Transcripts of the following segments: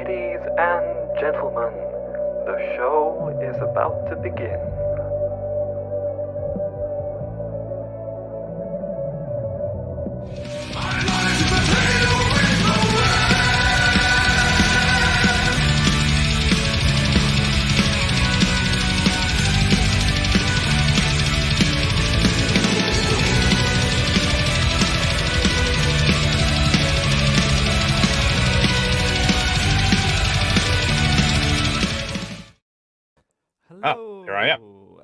Ladies and gentlemen, the show is about to begin. Oh, here I am.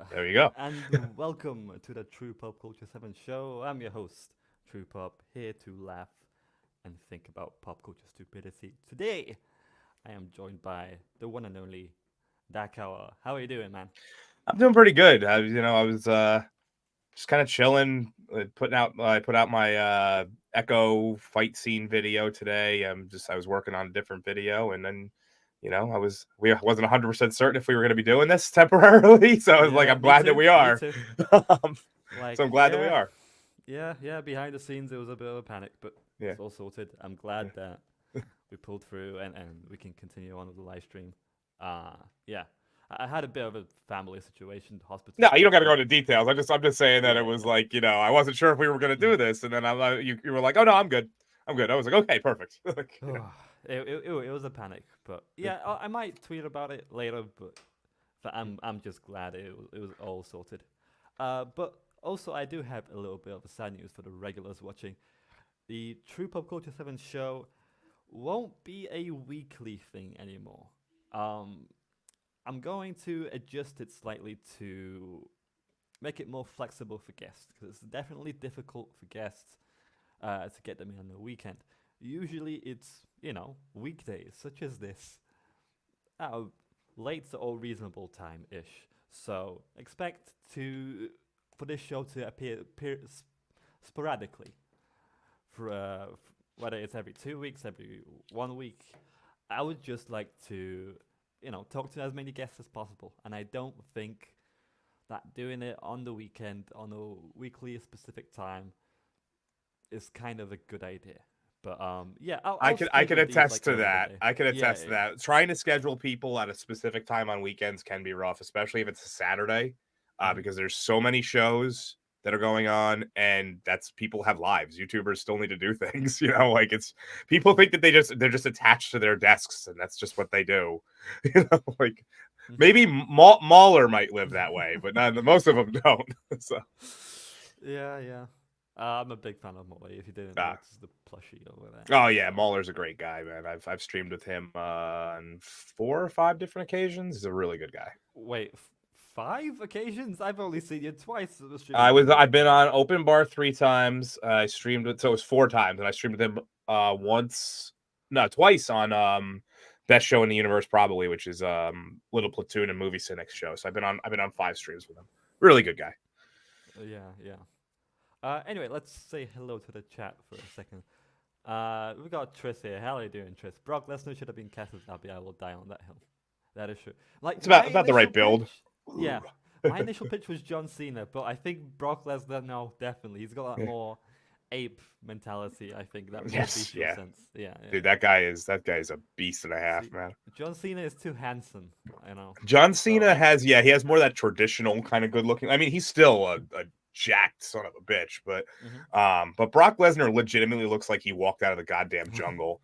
There you go. And welcome to the True Pop Culture 7 show. I'm your host, True Pop, here to laugh and think about pop culture stupidity. Today, I am joined by the one and only DarkHour. How are you doing, man? I'm doing pretty good. I was just kind of chilling. I put out my Echo fight scene video today. I was working on a different video, and then I wasn't 100% certain if we were going to be doing this temporarily. So I was like, I'm glad that we are. So I'm glad that we are. Yeah. Behind the scenes, it was a bit of a panic, but Yeah. it's all sorted. I'm glad that we pulled through and we can continue on with the live stream. Yeah. I had a bit of a family situation, hospital. No, you don't got to go into details. I'm just saying that it was like, I wasn't sure if we were going to do Mm-hmm. this, and then you were like, oh no, I'm good. I was like, okay, perfect. It was a panic, but yeah, I might tweet about it later. But I'm just glad it was all sorted. But also I do have a little bit of sad news for the regulars watching. The True Pop Culture 7 show won't be a weekly thing anymore. I'm going to adjust it slightly to make it more flexible for guests, because it's definitely difficult for guests to get them in on the weekend. Usually it's, weekdays, such as this, late or reasonable time-ish. So expect for this show to appear sporadically, for whether it's every 2 weeks, every 1 week. I would just like to, talk to as many guests as possible, and I don't think that doing it on the weekend, on a weekly specific time, is kind of a good idea. But I can attest to that. I can attest to that. Trying to schedule people at a specific time on weekends can be rough, especially if it's a Saturday, because there's so many shows that are going on, and people have lives. YouTubers still need to do things, like people think that they're just attached to their desks, and that's just what they do. Like maybe Mahler might live that way, but most of them don't. So yeah. I'm a big fan of Molly. If you didn't know, it's the plushie over there. Oh yeah, Mahler's a great guy, man. I've streamed with him on 4 or 5 different occasions. He's a really good guy. Wait, 5 occasions? I've only seen you twice. I've been on Open Bar 3 times. I streamed it, so it was 4 times, and I streamed with him twice on Best Show in the Universe, probably, which is Little Platoon and Movie Cynics show. So I've been on 5 streams with him. Really good guy. Yeah. Anyway, let's say hello to the chat for a second. We got Tris here. How are you doing, Tris? Brock Lesnar should have been Cassius Abbey. I will die on that hill. That is true. Like, it's about the right build. Yeah. My initial pitch was John Cena, but I think Brock Lesnar, no, definitely. He's got that more ape mentality, I think. That makes sense. Yeah. Dude, that guy is a beast and a half, man. John Cena is too handsome, John Cena he has more of that traditional kind of good looking. I mean, he's still a jacked son of a bitch, but Brock Lesnar legitimately looks like he walked out of the goddamn jungle.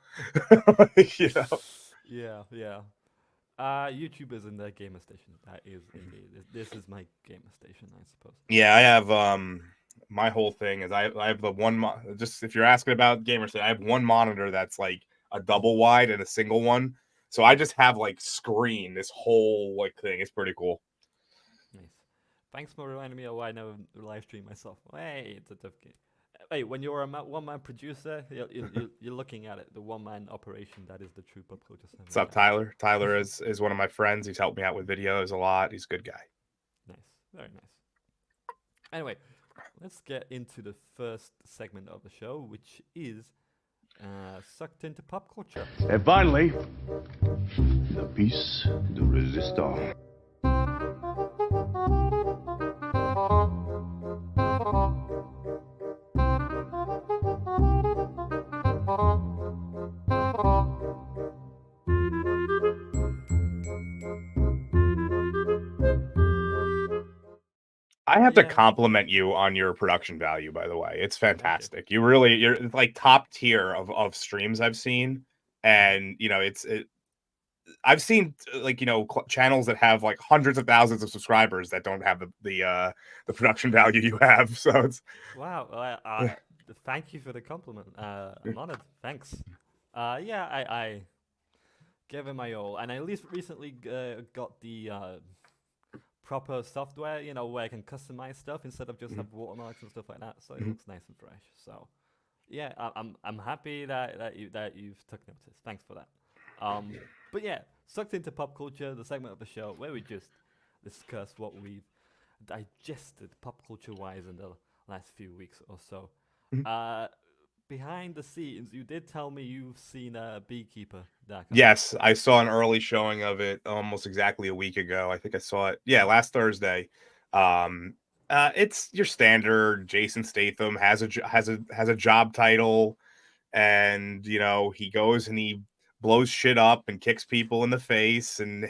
Yeah. YouTubers in their gamer station. That is indeed. This is my gamer station, I suppose. Yeah, I have my whole thing is I have the one just if you're asking about gamer station, I have one monitor that's like a double wide and a single one. So I just have like screen this whole like thing. It's pretty cool. Nice. Thanks for reminding me of why I never live stream myself. Hey, it's a tough game. Hey, when you're a one-man producer, you're looking at it, the one-man operation that is the True Pop Culture 7. What's up, Tyler? Tyler is one of my friends. He's helped me out with videos a lot. He's a good guy. Nice. Very nice. Anyway, let's get into the first segment of the show, which is Sucked into Pop Culture. And finally, the piece de resistance. I have to Yeah. compliment you on your production value, by the way. It's fantastic. You're like top tier of streams I've seen. And, I've seen like, channels that have like hundreds of thousands of subscribers that don't have the production value you have. So it's Wow. Thank you for the compliment. I'm honored. Thanks. Yeah, I gave it my all, and I at least recently got the proper software, where I can customize stuff instead of just have watermarks and stuff like that. So it looks nice and fresh. So yeah, I'm happy that you've took notice. Thanks for that. But yeah, sucked into pop culture, the segment of the show where we just discuss what we've digested pop culture wise in the last few weeks or so. Behind the scenes, you did tell me you've seen a Beekeeper, DarkHour. Yes, I saw an early showing of it almost exactly a week ago. I think I saw it, last Thursday. It's your standard Jason Statham has a job title, and he goes and he blows shit up and kicks people in the face and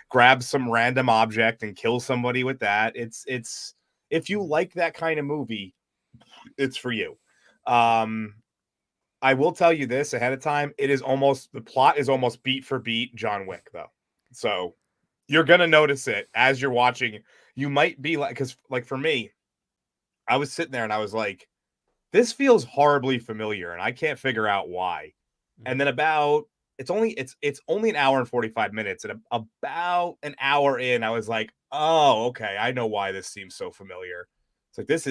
grabs some random object and kills somebody with that. It's if you like that kind of movie, it's for you. I will tell you this ahead of time. The plot is almost beat for beat John Wick, though. So you're going to notice it as you're watching. You might be like, because like for me, I was sitting there and I was like, this feels horribly familiar and I can't figure out why. And then it's only an hour and 45 minutes. And about an hour in, I was like, oh, okay. I know why this seems so familiar. It's like, this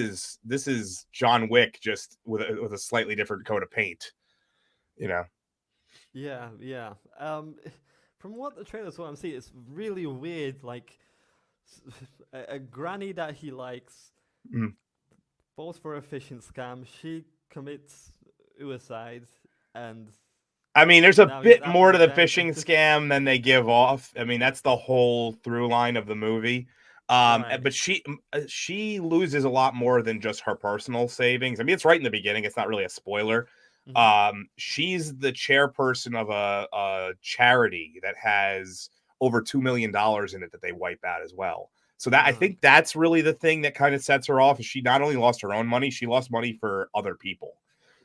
is John Wick just with a slightly different coat of paint, Yeah. From what the trailers want to see, it's really weird. Like a granny that he likes falls for a phishing scam. She commits suicide, and I mean, there's a now bit he's more to the after them. phishing scam than they give off. I mean, that's the whole through line of the movie. Right. But she loses a lot more than just her personal savings. I mean, it's right in the beginning. It's not really a spoiler. She's the chairperson of a charity that has over $2 million in it that they wipe out as well. So that I think that's really the thing that kind of sets her off. Is she not only lost her own money, she lost money for other people.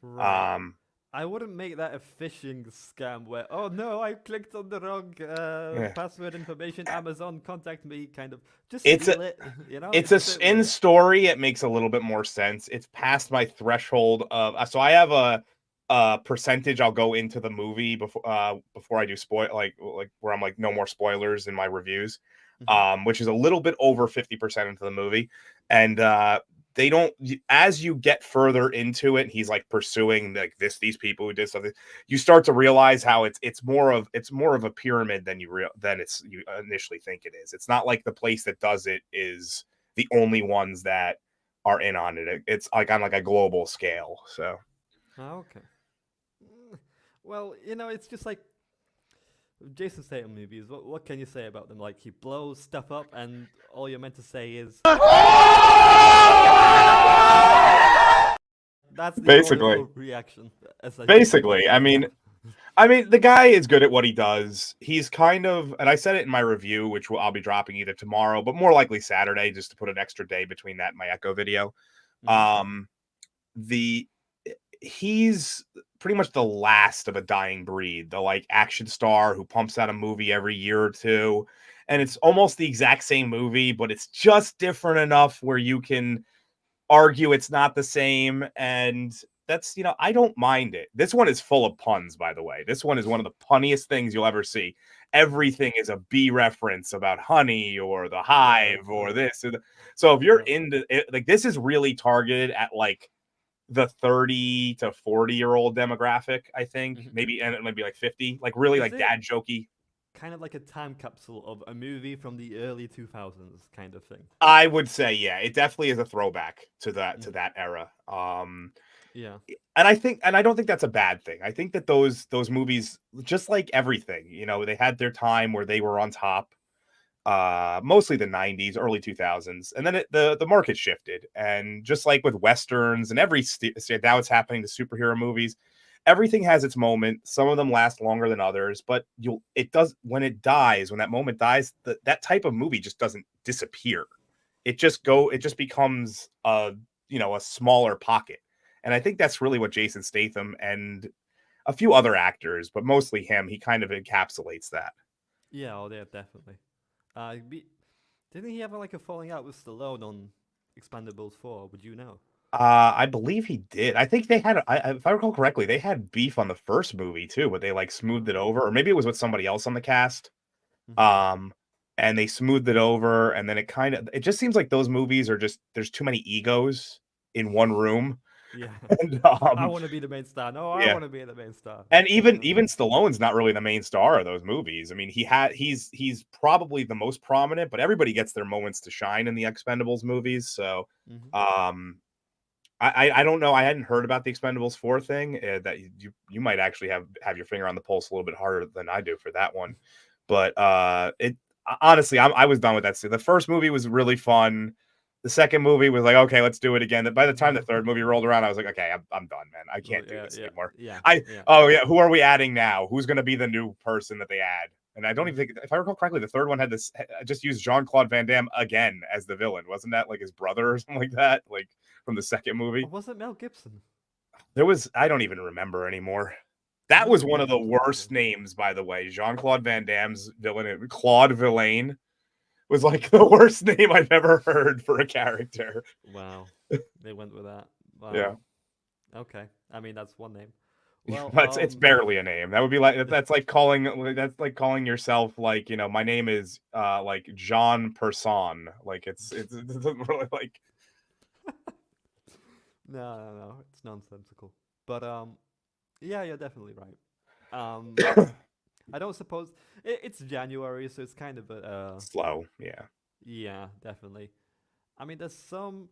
Right. I wouldn't make that a phishing scam where, oh no, I clicked on the wrong password information. Amazon, contact me, kind of. Just steal it, It's in story. It makes a little bit more sense. It's past my threshold of. So I have a percentage I'll go into the movie before I do like where I'm like no more spoilers in my reviews, which is a little bit over 50% into the movie, and they don't, as you get further into it, he's like pursuing like these people who did something. You start to realize how it's more of a pyramid than you initially think it is. It's not like the place that does it is the only ones that are in on it. It's like on like a global scale. So, okay. Well, it's just like Jason Statham movies. What can you say about them? Like he blows stuff up, and all you're meant to say is. That's the basically reaction. Basically, I mean, the guy is good at what he does. He's kind of, and I said it in my review, which I'll be dropping either tomorrow, but more likely Saturday, just to put an extra day between that and my Echo video. He's pretty much the last of a dying breed, the like action star who pumps out a movie every year or two, and it's almost the exact same movie, but it's just different enough where you can argue it's not the same, and that's I don't mind it. This one is full of puns, by the way. This one is one of the punniest things you'll ever see. Everything is a B reference about honey or the hive or this. So if you're into it, like this is really targeted at like the 30 to 40-year-old demographic, I think. Maybe like 50, like really like dad jokey. Kind of like a time capsule of a movie from the early 2000s kind of thing. I would say, yeah, it definitely is a throwback to that era. Yeah. And I don't think that's a bad thing. I think that those movies, just like everything, they had their time where they were on top, mostly the 90s, early 2000s. And then the market shifted. And just like with Westerns and now it's happening to superhero movies, everything has its moment. Some of them last longer than others, but when that moment dies, that type of movie just doesn't disappear. it just becomes a smaller pocket. And I think that's really what Jason Statham and a few other actors, but mostly him, he kind of encapsulates that. Yeah, oh yeah, definitely. Didn't he have like a falling out with Stallone on Expendables 4? Would you know? I believe he did. I think they had, if I recall correctly, they had beef on the first movie too, but they like smoothed it over, or maybe it was with somebody else on the cast. Mhm. And they smoothed it over, and then it just seems like those movies are just, there's too many egos in one room. Yeah. And I want to be the main star. No, I yeah. want to be the main star. And even Stallone's not really the main star of those movies. I mean, he's probably the most prominent, but everybody gets their moments to shine in the Expendables movies. So, Mhm. I don't know. I hadn't heard about the Expendables 4 thing. That you might actually have your finger on the pulse a little bit harder than I do for that one. But it honestly, I was done with that. So the first movie was really fun. The second movie was like, okay, let's do it again. By the time the third movie rolled around, I was like, okay, I'm done, man. I can't do this anymore. Yeah. Oh yeah, who are we adding now? Who's going to be the new person that they add? And I don't even think, if I recall correctly, the third one had this just used Jean-Claude Van Damme again as the villain. Wasn't that like his brother or something like that? Like from the second movie? Or was it Mel Gibson? I don't even remember anymore. That was one of the worst names, by the way. Jean-Claude Van Damme's villain, Claude Villain, was like the worst name I've ever heard for a character. Wow, they went with that. Wow. Yeah. Okay. I mean, that's one name. Well, it's barely a name. That would be like that's like calling yourself like, my name is like Jean Person. Like it doesn't really like. No, it's nonsensical. But yeah, you're definitely right. I don't suppose it's January, so it's kind of a slow. Yeah. Yeah, definitely. I mean, there's some.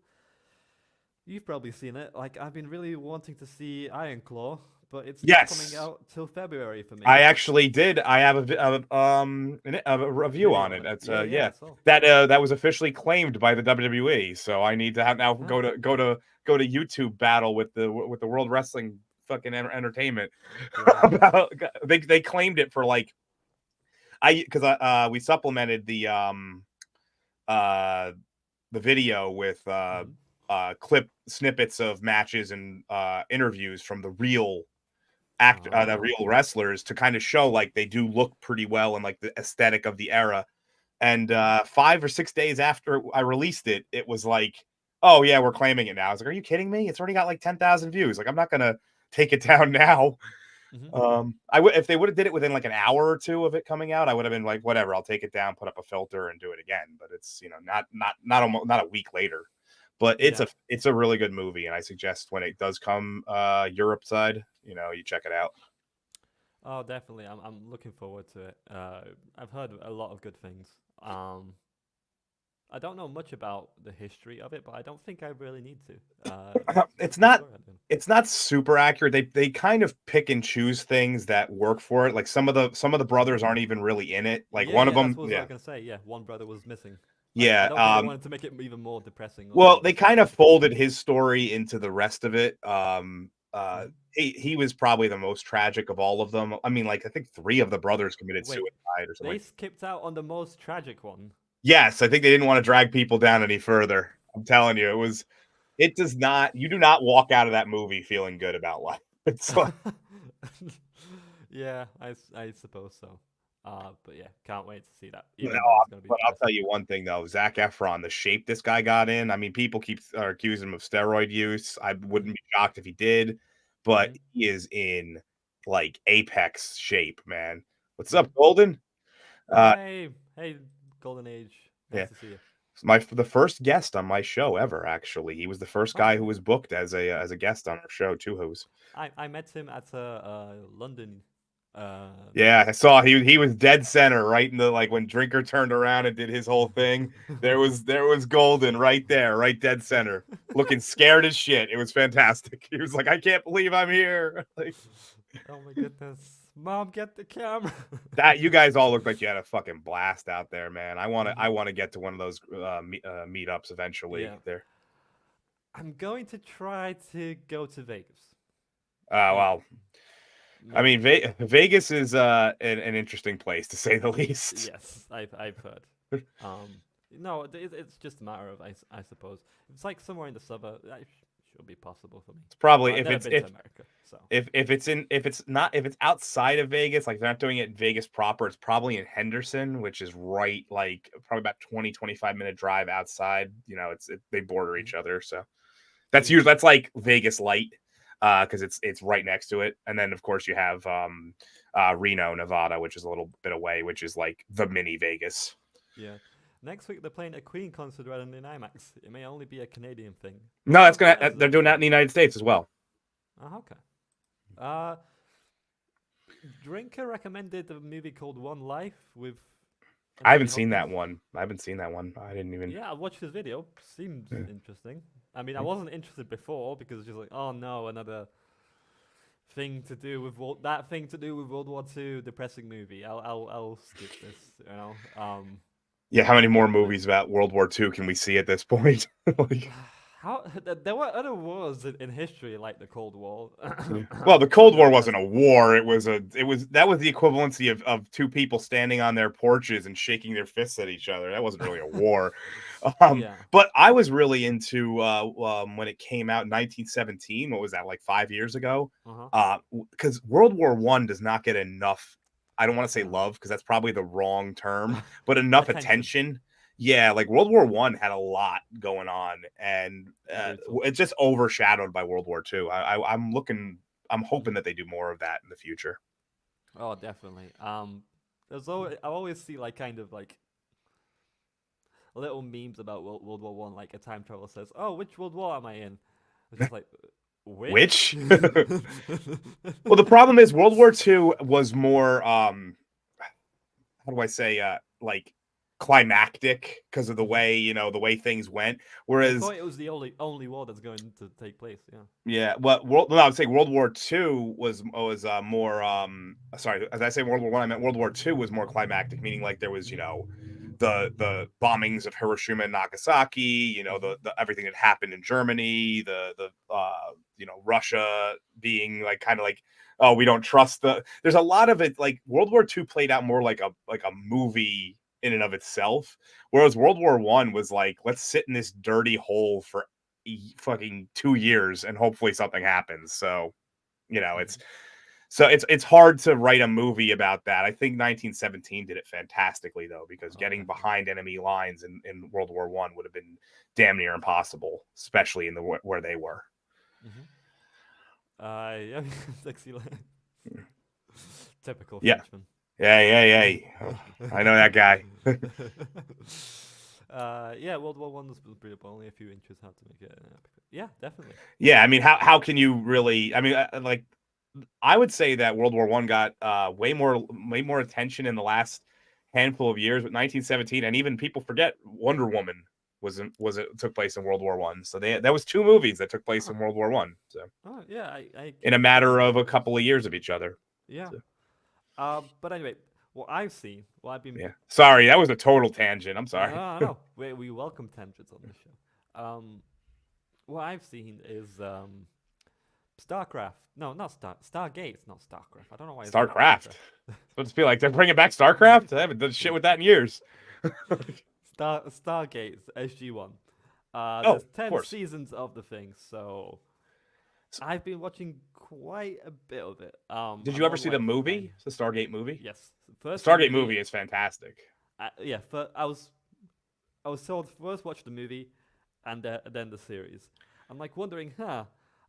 You've probably seen it. Like, I've been really wanting to see Iron Claw, but it's not coming out till February for me. I actually did. I have a review on it. That's that was officially claimed by the WWE. So I need to now go to YouTube battle with the World Wrestling fucking entertainment. About they claimed it for like we supplemented the video with clip snippets of matches and interviews from the real the real wrestlers to kind of show like they do look pretty well and like the aesthetic of the era. And 5 or 6 days after I released it, it was like, oh yeah, we're claiming it now. I was like, are you kidding me? It's already got like 10,000 views. Like, I'm not gonna take it down now. If they would have did it within like an hour or two of it coming out, I would have been like, whatever, I'll take it down, put up a filter, and do it again. But it's not a week later. But it's a really good movie, and I suggest when it does come Europe side, you check it out. Oh, definitely. I'm looking forward to it. I've heard a lot of good things. I don't know much about the history of it, but I don't think I really need to. It's not super accurate. They kind of pick and choose things that work for it. Like some of the brothers aren't even really in it. Like one of them. That's what I was gonna say. Yeah, one brother was missing. Like, yeah, I don't think they wanted to make it even more depressing. Well, they kind of folded his story into the rest of it. He was probably the most tragic of all of them. I mean, like I think 3 of the brothers committed suicide or something. They skipped out on the most tragic one. Yes, I think they didn't want to drag people down any further. I'm telling you, you do not walk out of that movie feeling good about life. It's like, yeah, I suppose so. But yeah, can't wait to see that. But I'll tell you one thing though, Zac Efron, the shape this guy got in. I mean, people are accusing him of steroid use. I wouldn't be shocked if he did, but he is in like apex shape, man. What's up, Golden? Hey, Golden Age. Nice to see you. The first guest on my show ever. Actually, he was the first guy who was booked as a guest on our show, Two Who's. I met him at London. Yeah, I saw he was dead center right in the like when Drinker turned around and did his whole thing. There was Golden right there, right dead center, looking scared as shit. It was fantastic. He was like, I can't believe I'm here. Like, oh my goodness. Mom, get the camera. That you guys all look like you had a fucking blast out there, man. I want to get to one of those meetups eventually. Yeah. There. I'm going to try to go to Vegas. Well, I mean, Vegas is an interesting place to say the least. Yes, I've heard. No, it's just a matter of I suppose if it's like somewhere in the suburb. That should be possible for me. It's probably I've if never it's been to America, so if it's outside of Vegas, like they're not doing it in Vegas proper, it's probably in Henderson, which is right like probably about 25-minute drive outside. You know, they border each other, so that's Yeah. usually that's like Vegas light, because it's right next to it. And then of course you have Reno, Nevada, which is a little bit away, which is like the mini Vegas. Yeah. Next week they're playing a Queen concert running in IMAX. It may only be a Canadian thing. No, that's That gonna is they're doing that in the United States as well. Oh, okay. Drinker recommended a movie called One Life with. I haven't Anthony seen that Hopkins. one. I haven't seen that one. I didn't even. Yeah, I watched his video. Seems Yeah. interesting. I mean, I wasn't interested before because it's just like, oh no, another thing to do with that thing to do with World War II, depressing movie. I'll skip this. You know. Yeah, how many more movies about World War II can we see at this point? Like, How there were other wars in history like the Cold War. well, the Cold War wasn't a war. That was the equivalency of two people standing on their porches and shaking their fists at each other. That wasn't really a war. Yeah. But I was really into when it came out in 1917. What was that, like 5 years ago? Because World War I does not get enough. I don't want to say love because that's probably the wrong term, but enough attention. Yeah, like World War I had a lot going on, and it's just overshadowed by World War II. I'm hoping that they do more of that in the future. Oh, definitely. There's always I always see like kind of like little memes about World War One. Like a time traveler says, "Oh, which World War am I in?" It's just like, which? Well, the problem is World War II was more how do I say like climactic because of the way the way things went. Whereas I thought it was the only war that's going to take place. Yeah. Yeah, well, I would say World War II was more sorry, as I say World War I meant World War II was more climactic, meaning like there was the bombings of Hiroshima and Nagasaki, the everything that happened in Germany, the Russia being like kind of like, oh, we don't trust there's a lot of it. Like World War II played out more like a movie in and of itself, whereas World War I was like, let's sit in this dirty hole for fucking 2 years and hopefully something happens. So it's hard to write a movie about that. I think 1917 did it fantastically though, because getting behind enemy lines in World War I would have been damn near impossible, especially in where they were. Yeah, sexy line. Typical Yeah. Frenchman. Yeah. Oh, I know that guy. Yeah, World War One was pretty, but only a few inches had to make it. Yeah, definitely. Yeah, I mean, how can you really? I mean, like, I would say that World War I got way more attention in the last handful of years with 1917, and even people forget Wonder Woman took place in World War One. So that was two movies that took place in World War One. So yeah, I in a matter of a couple of years of each other. Yeah. So. But anyway, what I've seen, what I've been. Yeah. Sorry, that was a total tangent. I'm sorry. No. We welcome tangents on this show. What I've seen is StarCraft. No, not Stargate. It's not StarCraft. I don't know why. StarCraft. Let's be like they're bringing back StarCraft. I haven't done shit with that in years. Stargate SG-1. There's 10 seasons of the thing, so I've been watching quite a bit of it. Did you ever see the movie? The Stargate movie? Yes. The Stargate movie is fantastic. Yeah, I was told first watch the movie, and then the series. I'm like wondering, I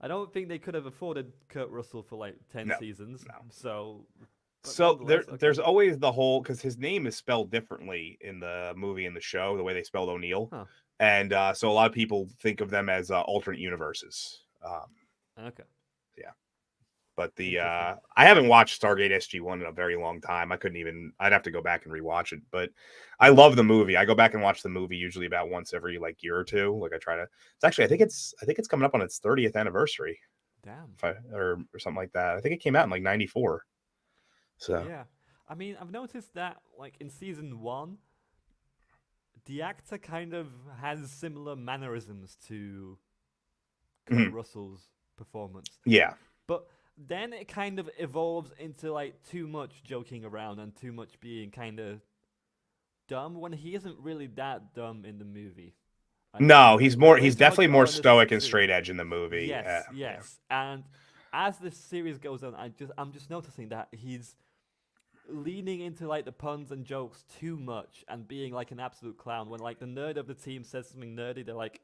don't think they could have afforded Kurt Russell for like 10 seasons. No. So there's always the whole, because his name is spelled differently in the movie and the show, the way they spelled O'Neill, and so a lot of people think of them as alternate universes. Okay. Yeah. But I haven't watched Stargate SG-1 in a very long time. I'd have to go back and rewatch it. But I love the movie. I go back and watch the movie usually about once every like year or two. Like I try to. It's actually I think it's coming up on its 30th anniversary. Damn. Or something like that. I think it came out in like 94. So yeah, I mean I've noticed that like in season 1, the actor kind of has similar mannerisms to Kurt Russell's performance. Yeah. But then it kind of evolves into like too much joking around and too much being kind of dumb when he isn't really that dumb in the movie. No, he's definitely more in the stoic and series. straight edge in the movie. Yes, Yeah. yes. And as this series goes on, I'm just noticing that he's leaning into like the puns and jokes too much and being like an absolute clown. When like the nerd of the team says something nerdy, they're like,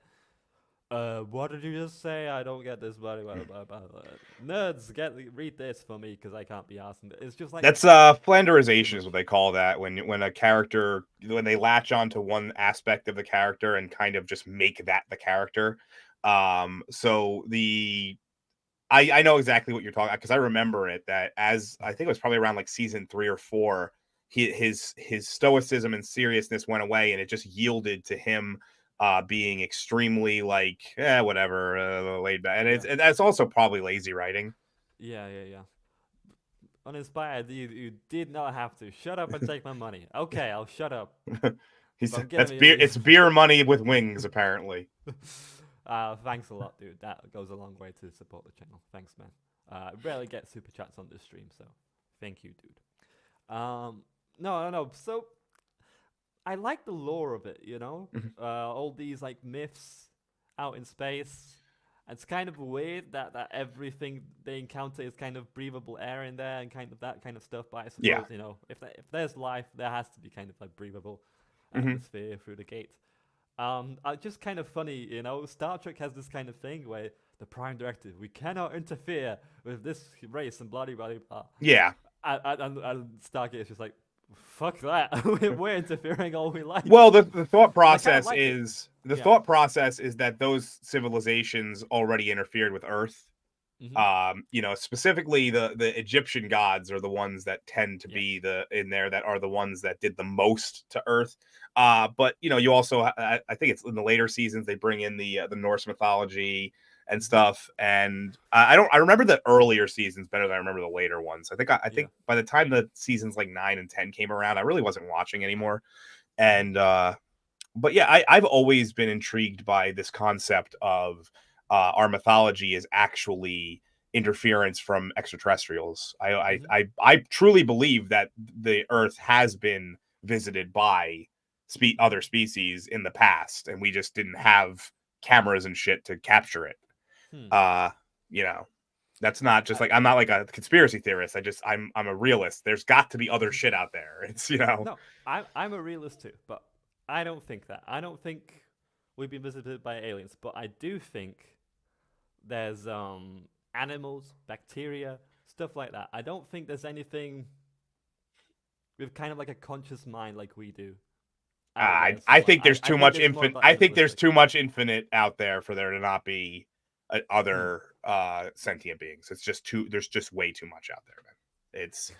what did you just say? I don't get this. Blah, blah, blah, blah, blah. Nerds, read this for me because I can't be asked. It's just like that's flanderization is what they call that when a character, when they latch onto one aspect of the character and kind of just make that the character. So I know exactly what you're talking about because I remember it, that as I think it was probably around like season 3 or 4, his stoicism and seriousness went away, and it just yielded to him being extremely like whatever, laid back, and that's also probably lazy writing. Yeah. Uninspired, you did not have to. Shut up and take my money. Okay, I'll shut up. That's beer. It's beer money with wings, apparently. Thanks a lot, dude. That goes a long way to support the channel. Thanks, man. I rarely get super chats on this stream, so thank you, dude. No. So I like the lore of it, you know? All these like myths out in space. It's kind of weird that everything they encounter is kind of breathable air in there and kind of that kind of stuff. But I suppose, you know, if there's life, there has to be kind of like breathable atmosphere through the gate. Just kind of funny, you know, Star Trek has this kind of thing where the Prime Directive, we cannot interfere with this race and blah, blah, blah, blah. Yeah. And Stargate is just like, fuck that. We're interfering all we like. Well, the thought process like is thought process is that those civilizations already interfered with Earth. You know, specifically the Egyptian gods are the ones that tend to be that are the ones that did the most to Earth. But you know, you also I think it's in the later seasons they bring in the Norse mythology and stuff, and I remember the earlier seasons better than I remember the later ones. I think by the time the seasons like 9 and 10 came around, I really wasn't watching anymore. And but yeah, I've always been intrigued by this concept of our mythology is actually interference from extraterrestrials. I truly believe that the Earth has been visited by other species in the past, and we just didn't have cameras and shit to capture it. You know, that's not just like, I'm not like a conspiracy theorist. I'm a realist. There's got to be other shit out there. It's, you know. No, I'm a realist too, but I don't think that. I don't think we've been visited by aliens, but I do think there's animals, bacteria, stuff like that. I don't think there's anything with kind of like a conscious mind like we do. I think there's too much infinite. I think there's too much infinite out there for there to not be other sentient beings. It's just there's just way too much out there, man. It's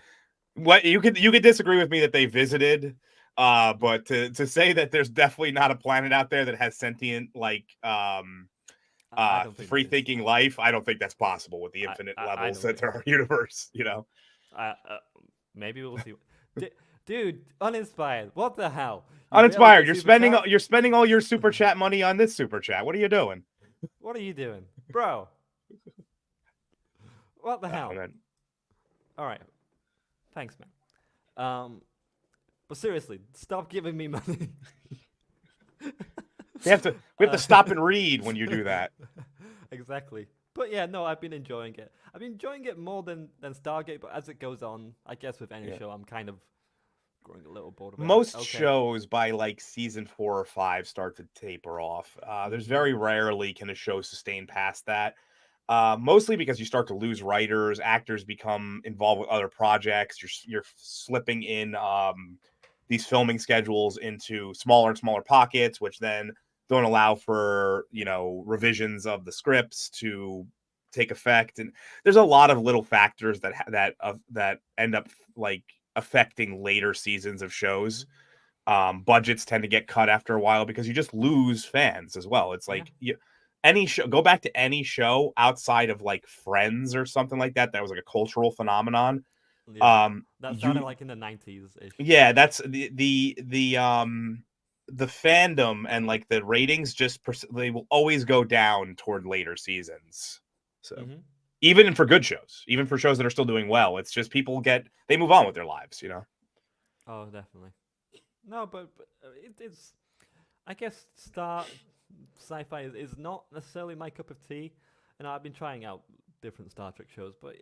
what you could disagree with me that they visited, but to say that there's definitely not a planet out there that has sentient like free thinking life, I don't think that's possible with the infinite levels that there are universe, you know. Maybe we'll see. Dude, uninspired. What the hell? Uninspired. You're spending all your super chat money on this super chat. What are you doing? What are you doing, bro? What the hell? All right. Thanks, man. But seriously, stop giving me money. We have to stop and read when you do that. Exactly. But yeah, no, I've been enjoying it. I've been enjoying it more than Stargate, but as it goes on, I guess with any show, I'm kind of growing a little bored of it. Most shows by like season 4 or 5 start to taper off. There's very rarely can a show sustain past that. Mostly because you start to lose writers, actors become involved with other projects. You're slipping in these filming schedules into smaller and smaller pockets, which then don't allow for, you know, revisions of the scripts to take effect. And there's a lot of little factors that end up like affecting later seasons of shows. Budgets tend to get cut after a while because you just lose fans as well. It's like any show, go back to any show outside of like Friends or something like that was like a cultural phenomenon. That sounded like in the 90s. Yeah, that's the fandom and like the ratings they will always go down toward later seasons. So even for good shows, even for shows that are still doing well, it's just they move on with their lives, you know. Oh, definitely. No, but it's. I guess sci-fi is not necessarily my cup of tea, and I've been trying out different Star Trek shows, but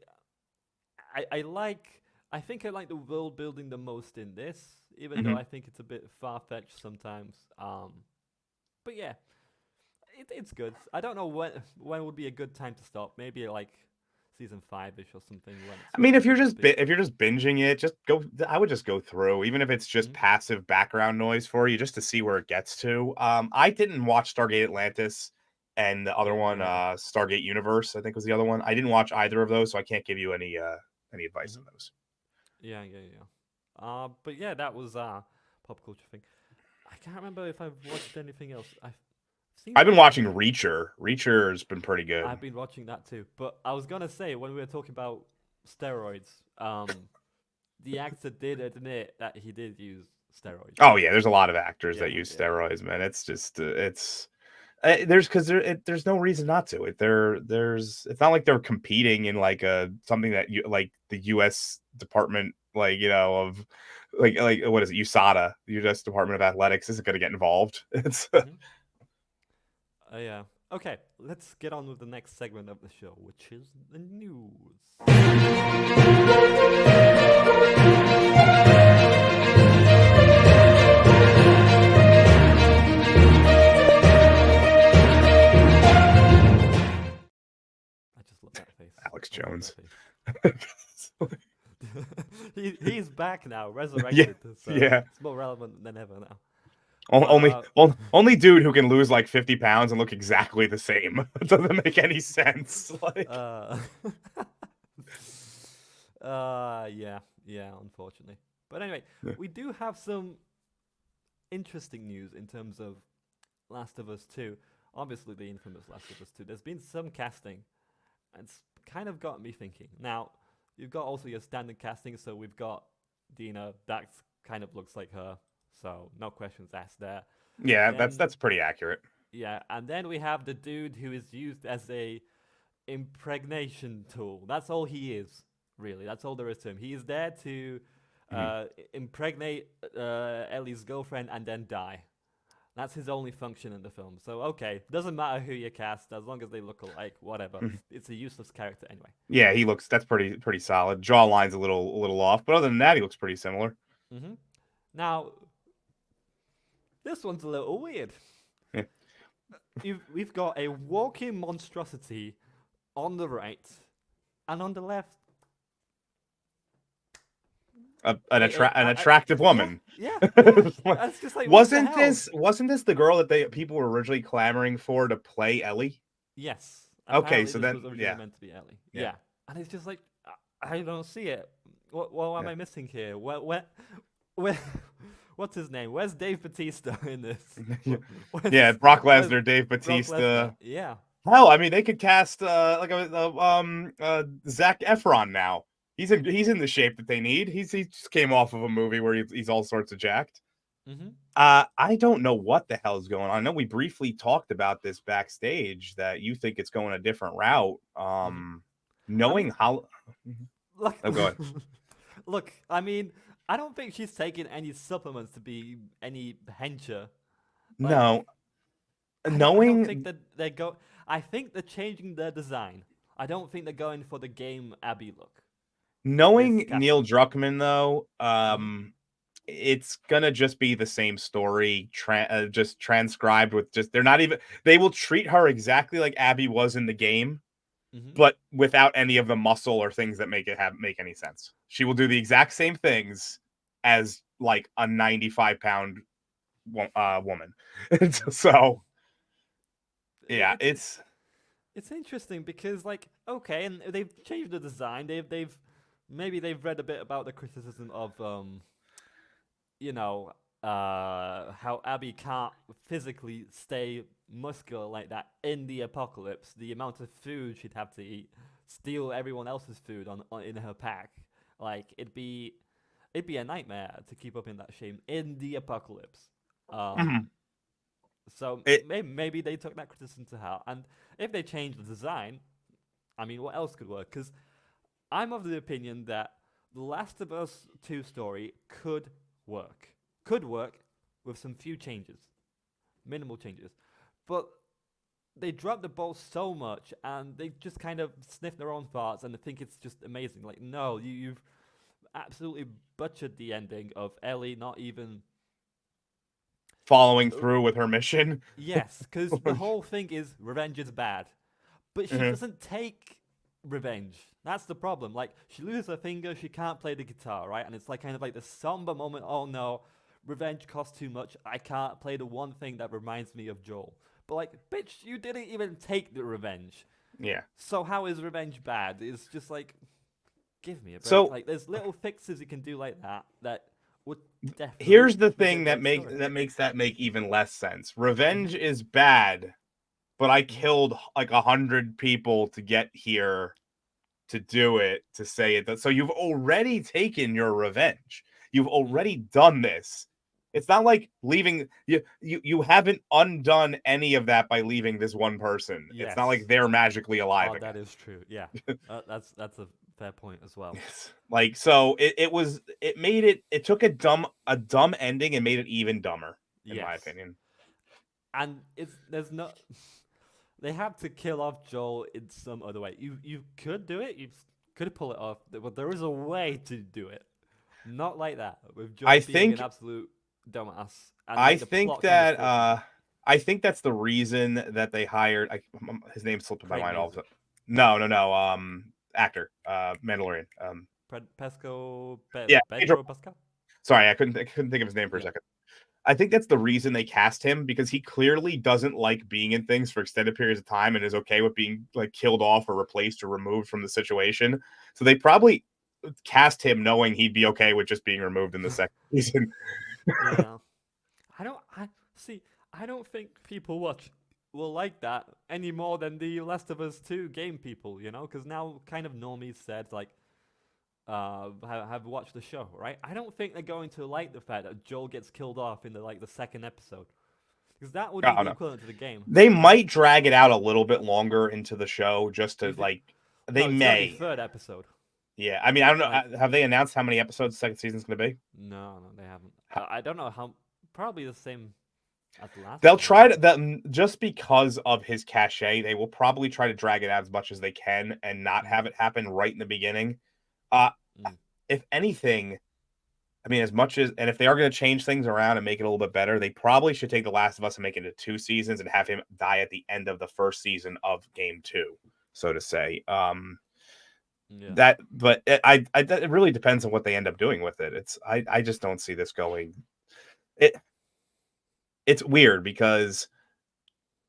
I like. I think I like the world building the most in this, even though I think it's a bit far fetched sometimes. But yeah, it's good. I don't know when would be a good time to stop. Maybe like season 5-ish or something. I mean, if you're just binging it, just go. I would just go through, even if it's just passive background noise for you, just to see where it gets to. I didn't watch Stargate Atlantis and the other one, Stargate Universe, I think was the other one. I didn't watch either of those, so I can't give you any advice on those. Yeah. But yeah, that was pop culture thing. I can't remember if I've watched anything else. I've been watching Reacher. Reacher's been pretty good. I've been watching that too. But I was gonna say, when we were talking about steroids, the actor did admit that he did use steroids. Oh yeah, there's a lot of actors that use steroids, man. It's just there's no reason not to. It's not like they're competing in like something that you like the U.S. Department of like what is it, USADA, the U.S. Department of Athletics isn't going to get involved. It's yeah. Okay, let's get on with the next segment of the show, which is the news. I just love that face. Alex Jones. He's back now, resurrected. So it's more relevant than ever now. Only dude who can lose like 50 pounds and look exactly the same. It doesn't make any sense. Like, yeah, unfortunately. But anyway, we do have some interesting news in terms of Last of Us 2. Obviously, the infamous Last of Us 2. There's been some casting, and it's kind of got me thinking. Now, you've got also your standard casting, so we've got Dina. That kind of looks like her. So no questions asked there. Yeah, that's pretty accurate. Yeah, and then we have the dude who is used as a impregnation tool. That's all he is, really. That's all there is to him. He is there to impregnate Ellie's girlfriend and then die. That's his only function in the film. So okay, doesn't matter who you cast as long as they look alike. Whatever. It's a useless character anyway. Yeah, that's pretty solid. Jawline's a little off, but other than that, he looks pretty similar. Now, this one's a little weird. We've got a walking monstrosity on the right, and on the left, an attractive woman. Yeah. That's just like, wasn't this the girl that people were originally clamoring for to play Ellie? Yes. Okay, apparently so this then was originally meant to be Ellie. Yeah. And it's just like, I don't see it. What am I missing here? Where what's his name? Where's Dave Bautista in this? Brock Lesnar, Dave Bautista. Yeah. Hell, I mean, they could cast Zac Efron now. He's in the shape that they need. He just came off of a movie where he's all sorts of jacked. I don't know what the hell is going on. I know we briefly talked about this backstage that you think it's going a different route. Knowing how. Look, oh, go ahead. Look, I mean, I don't think she's taking any supplements to be any hencher. No. I don't think that I think they're changing their design. I don't think they're going for the game Abby look. Knowing Neil Druckmann, though, it's gonna just be the same story, just transcribed with they will treat her exactly like Abby was in the game, but without any of the muscle or things that make any sense. She will do the exact same things as like a 95-pound woman. So yeah, it's interesting because okay, and they've changed the design. Maybe they've read a bit about the criticism of how Abby can't physically stay muscular like that in the apocalypse. The amount of food she'd have to eat, steal everyone else's food in her pack. It'd be a nightmare to keep up in that shape in the apocalypse. So maybe they took that criticism to heart, and if they change the design, I mean, what else could work? Because I'm of the opinion that the Last of Us 2 story could work. could work with some few changes, minimal changes, but they drop the ball so much and they just kind of sniff their own farts and they think it's just amazing. Like, no, you've absolutely butchered the ending of Ellie not even following through with her mission. Yes, because the whole thing is revenge is bad, but she doesn't take revenge. That's the problem. Like, she loses her finger, she can't play the guitar, right? And it's like kind of like the somber moment. Oh no, revenge costs too much. I can't play the one thing that reminds me of Joel. But like, bitch, you didn't even take the revenge. Yeah. So how is revenge bad? It's just like, give me a break. So like, there's little fixes you can do like that would definitely. Here's the thing that makes that make even less sense. Revenge is bad, but I killed like 100 people to get here to do it, to say it. So you've already taken your revenge. You've already done this. It's not like leaving you haven't undone any of that by leaving this one person. Yes. It's not like they're magically alive again. That is true. Yeah. That's a fair point as well. Like, so it took a dumb ending and made it even dumber, in my opinion. And they have to kill off Joel in some other way. You could do it. You could pull it off, but there is a way to do it. Not like that with Joel being an absolute dumbass. And I think that's the reason that they hired. His name slipped my mind all of a sudden. No. Actor, Mandalorian. Pedro Pascal. Sorry, I couldn't think of his name for a second. I think that's the reason they cast him, because he clearly doesn't like being in things for extended periods of time and is okay with being like killed off or replaced or removed from the situation. So they probably cast him knowing he'd be okay with just being removed in the second season. Yeah. I don't think people will like that any more than the Last of Us 2 game people, because now kind of normies said like have watched the show, right? I don't think they're going to like the fact that Joel gets killed off in the second episode, because that would be the equivalent to the game. They might drag it out a little bit longer into the show just to they may. Third episode. Yeah, I mean, I don't know. Have they announced how many episodes the second season's going to be? No, they haven't. I don't know how. Probably the same as the last. They'll try to just because of his cachet. They will probably try to drag it out as much as they can and not have it happen right in the beginning. If anything, I mean, and if they are going to change things around and make it a little bit better, they probably should take The Last of Us and make it into 2 seasons and have him die at the end of the first season of Game 2, so to say. But it really depends on what they end up doing with it. I just don't see this going. It's weird because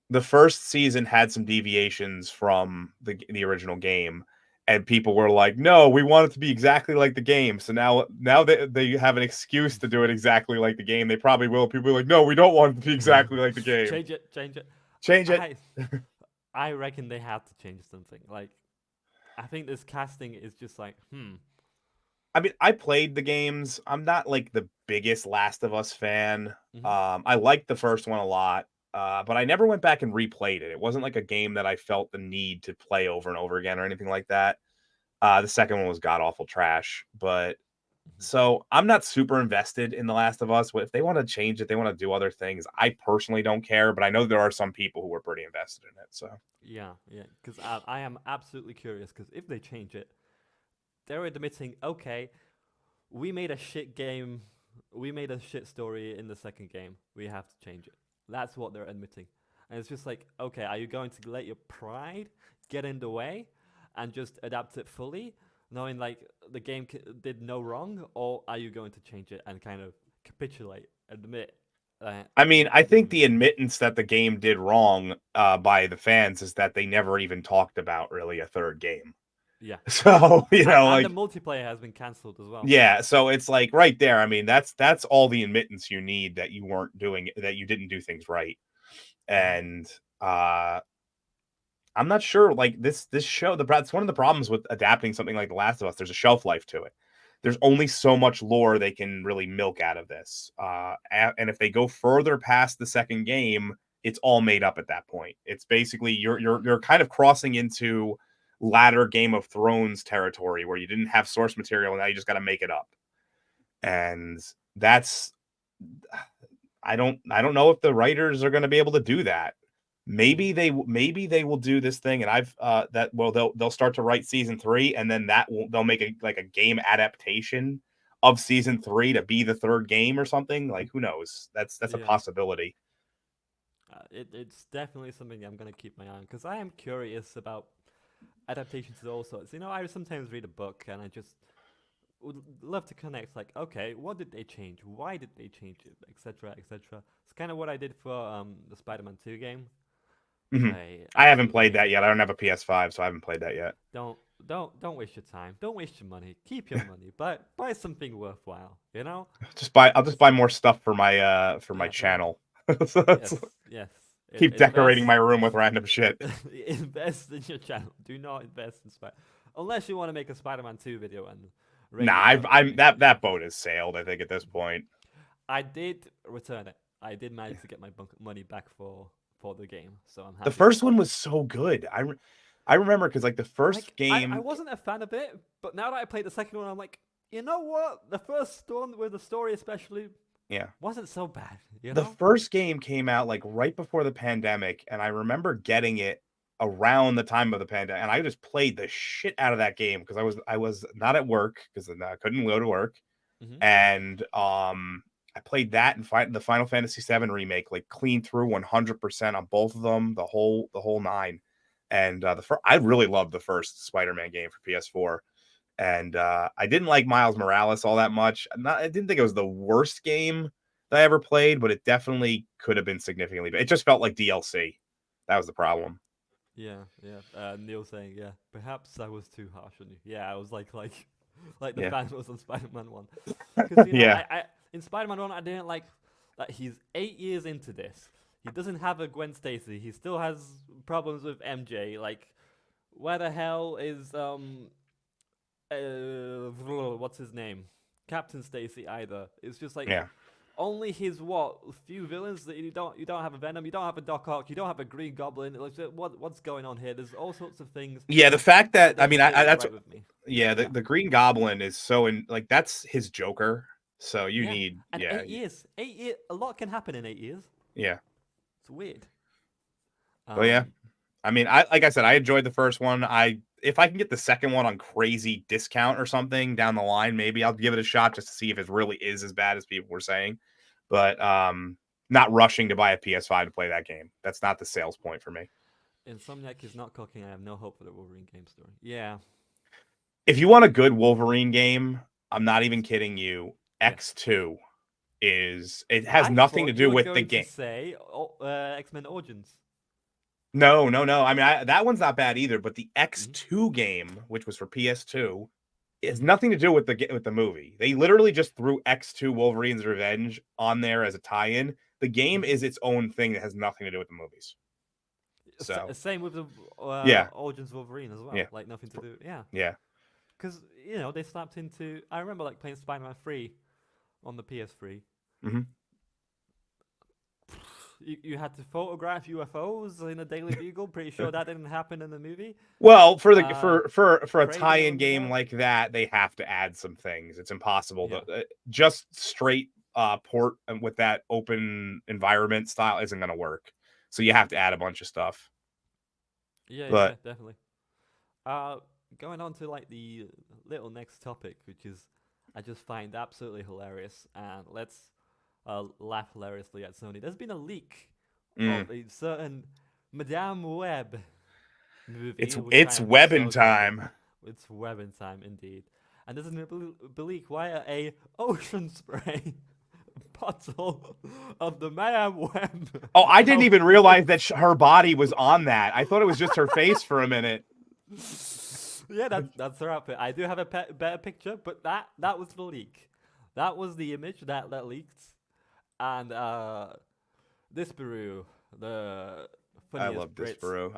the first season had some deviations from the original game, and people were like, "No, we want it to be exactly like the game." So now they have an excuse to do it exactly like the game. They probably will. People are like, "No, we don't want it to be exactly like the game." Change it. I reckon they have to change something. Like, I think this casting is just like, I mean, I played the games. I'm not like the biggest Last of Us fan. I liked the first one a lot, but I never went back and replayed it. It wasn't like a game that I felt the need to play over and over again or anything like that. The second one was god-awful trash. But so I'm not super invested in The Last of Us. If they want to change it, they want to do other things. I personally don't care, but I know there are some people who are pretty invested in it. So yeah, because I am absolutely curious, because if they change it, they're admitting, okay, we made a shit game, we made a shit story in the second game, we have to change it. That's what they're admitting. And it's just like, okay, are you going to let your pride get in the way and just adapt it fully, knowing like the game did no wrong, or are you going to change it and kind of capitulate, admit? I mean, I think the admittance that the game did wrong by the fans is that they never even talked about really a third game. Yeah. So, and the multiplayer has been canceled as well. Yeah, so it's like right there. I mean, that's all the admittance you need that you weren't doing, that you didn't do things right. And I'm not sure, like this show, that's one of the problems with adapting something like The Last of Us. There's a shelf life to it. There's only so much lore they can really milk out of this. And if they go further past the second game, it's all made up at that point. It's basically you're kind of crossing into latter Game of Thrones territory where you didn't have source material and now you just got to make it up. And that's I don't know if the writers are going to be able to do that. Maybe they will do this thing, and they'll start to write season 3, and then they'll make a game adaptation of season 3 to be the third game or something. Like, who knows? That's a possibility. It's definitely something I'm gonna keep my eye on, because I am curious about adaptations of all sorts. I sometimes read a book and I just would love to connect, like, okay, what did they change? Why did they change it? Etc. etc. It's kind of what I did for the Spider-Man 2 game. I haven't played that yet. I don't have a PS5, so I haven't played that yet. Don't waste your time. Don't waste your money. Keep your money. Buy something worthwhile. I'll just buy more stuff for my channel. Yes. Keep decorating my room with random shit. Invest in your channel. Do not invest in unless you want to make a Spider-Man 2 video. And that boat has sailed, I think, at this point. I did return it. I did manage to get my money back for the game, so I'm happy. The first one was so good. I remember, because the first game, I wasn't a fan of it, but now that I played the second one, I'm like, you know what? The first one with the story, especially, wasn't so bad. The first game came out right before the pandemic, and I remember getting it around the time of the pandemic, and I just played the shit out of that game because I was not at work, because I couldn't go to work, and I played that and the Final Fantasy VII remake, clean through 100% on both of them, the whole 9. And I really loved the first Spider-Man game for PS4. And I didn't like Miles Morales all that much. I didn't think it was the worst game that I ever played, but it definitely could have been significantly better. It just felt like DLC. That was the problem. Yeah. Neil saying, perhaps I was too harsh on you. Yeah, I was like the fan was on Spider-Man 1. Because in Spider-Man 1, I didn't like that he's 8 years into this. He doesn't have a Gwen Stacy. He still has problems with MJ. Like, where the hell is what's his name? Captain Stacy either. It's just like only his few villains that you don't have a Venom, you don't have a DarkHour, you don't have a Green Goblin. Like, what's going on here? There's all sorts of things. Yeah, the fact that the Green Goblin is so that's his Joker. So you need 8 years. 8 years. A lot can happen in 8 years. Yeah, it's weird. But I mean, like I said, I enjoyed the first one. If I can get the second one on crazy discount or something down the line, maybe I'll give it a shot just to see if it really is as bad as people were saying. But not rushing to buy a PS5 to play that game. That's not the sales point for me. Insomniac is not cooking. I have no hope for the Wolverine game story. Yeah. If you want a good Wolverine game, I'm not even kidding you. X2 has nothing to do with the game. Say X-Men Origins. No. I mean, that one's not bad either. But the X2 game, which was for PS2, has nothing to do with the movie. They literally just threw X2 Wolverine's Revenge on there as a tie-in. The game is its own thing that has nothing to do with the movies. So same with the Origins Wolverine as well. Yeah. Like nothing to do. Yeah. Because they slapped into. I remember playing Spider-Man 3 on the PS3. Mm-hmm. You had to photograph UFOs in a Daily Bugle. Pretty sure that didn't happen in the movie. Well, for a tie-in game like that, they have to add some things. It's impossible to just straight port with that open environment style isn't going to work. So you have to add a bunch of stuff. Yeah, definitely. Going on to the little next topic, which is I just find absolutely hilarious, and let's laugh hilariously at Sony. There's been a leak of a certain Madame Web movie. It's webbing time. It's webbing time indeed. And there's a leak via a ocean spray bottle of the Madame Web. Oh, I didn't even realize that her body was on that. I thought it was just her face for a minute. Yeah, that's her outfit. I do have a better picture, but that was the leak. That was the image that leaked. And Disparu, the funniest I love Brits. Disparu.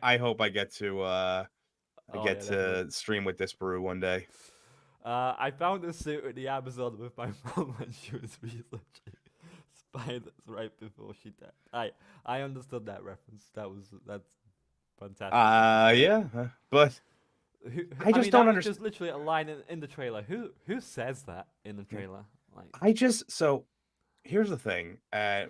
I hope I get to to stream with Disparu one day. I found this suit in the Amazon with my mom when she was researching spiders right before she died. I understood that reference. That's fantastic. But I just don't understand. Just literally a line in the trailer. Who says that in the trailer? here's the thing.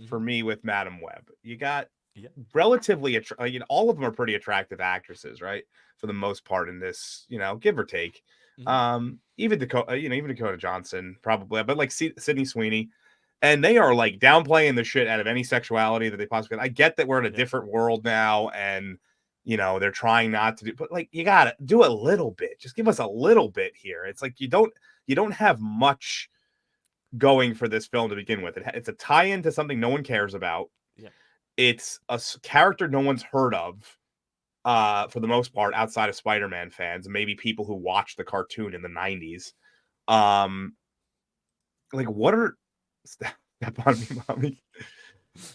For me with Madam Web, you got Yeah. relatively all of them are pretty attractive actresses, right? For the most part in this, give or take. Even Dakota Johnson probably, but like Sydney Sweeney, and they are like downplaying the shit out of any sexuality that they possibly can. I get that we're in a different world now, and they're trying not to do, but like you gotta do a little bit. Just give us a little bit here. It's like you don't have much going for this film to begin with. It's a tie-in to something no one cares about. Yeah. It's a character no one's heard of, for the most part, outside of Spider-Man fans, maybe people who watched the cartoon in the 90s. Like, what are... Step on me, mommy.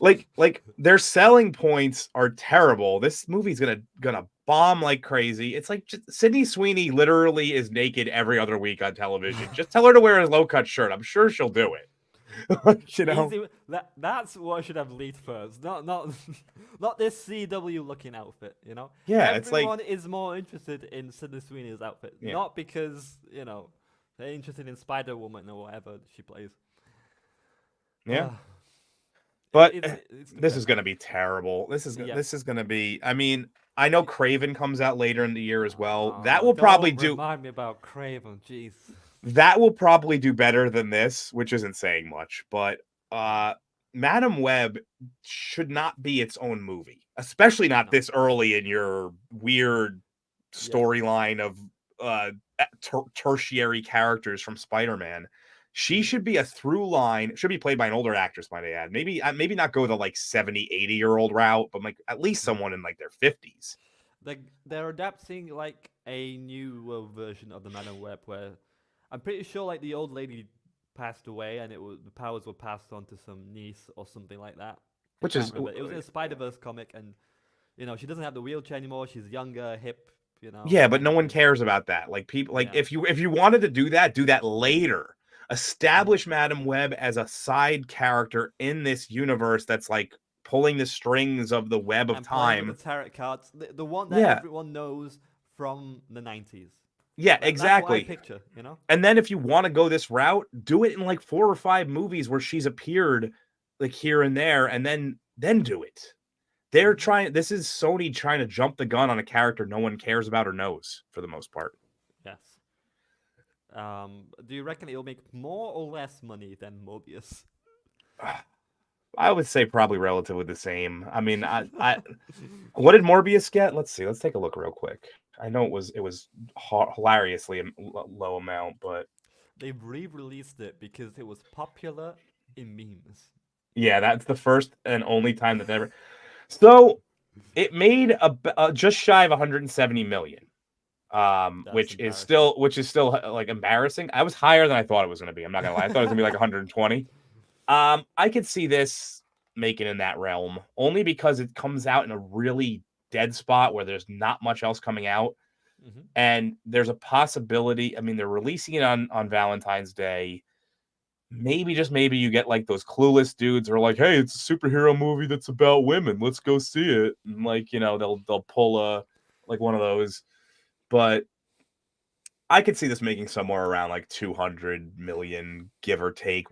Like their selling points are terrible. This movie's gonna bomb like crazy. It's like Sydney Sweeney literally is naked every other week on television. Just tell her to wear a low-cut shirt. I'm sure she'll do it. Easy, that's what should have leaked first. Not this CW looking outfit, Yeah, everyone is more interested in Sydney Sweeney's outfit, not because they're interested in Spider-Woman or whatever she plays. Yeah. But this is going to be terrible. This is going to be, I mean, I know Craven comes out later in the year as well. That will probably remind me about Craven, jeez. That will probably do better than this, which isn't saying much. But Madam Web should not be its own movie, especially not this early in your weird storyline of tertiary characters from Spider-Man. She should be a through line, should be played by an older actress, might I add. Maybe not go the like 70, 80-year-old route, but like at least someone in like their 50s. They're adapting like a new version of the Madam Web where I'm pretty sure like the old lady passed away and the powers were passed on to some niece or something like that. It was in a Spider-Verse comic, and she doesn't have the wheelchair anymore. She's younger, hip. Yeah, but no one cares about that. Like people, like if you wanted to do that later. Establish Madam Web as a side character in this universe that's like pulling the strings of the web of time. The tarot cards, the one that everyone knows from the 90s. Yeah, exactly. That's what I picture, And then if you want to go this route, do it in like 4 or 5 movies where she's appeared like here and there, and then do it. They're trying. This is Sony trying to jump the gun on a character no one cares about or knows for the most part. Yes. Do you reckon it'll make more or less money than Morbius? I would say probably relatively the same. I mean, I what did Morbius get? Let's see. Let's take a look real quick. I know it was hilariously low amount, but they re-released it because it was popular in memes. Yeah, that's the first and only time that they ever. So it made just shy of 170 million. Which is still like embarrassing. I was higher than I thought it was going to be. I'm not gonna lie. I thought it was gonna be like 120. I could see this making in that realm only because it comes out in a really dead spot where there's not much else coming out, and there's a possibility. I mean, they're releasing it on Valentine's Day. Maybe just maybe you get like those clueless dudes who are like, "Hey, it's a superhero movie that's about women. Let's go see it." And like they'll pull like one of those. But I could see this making somewhere around like 200 million, give or take,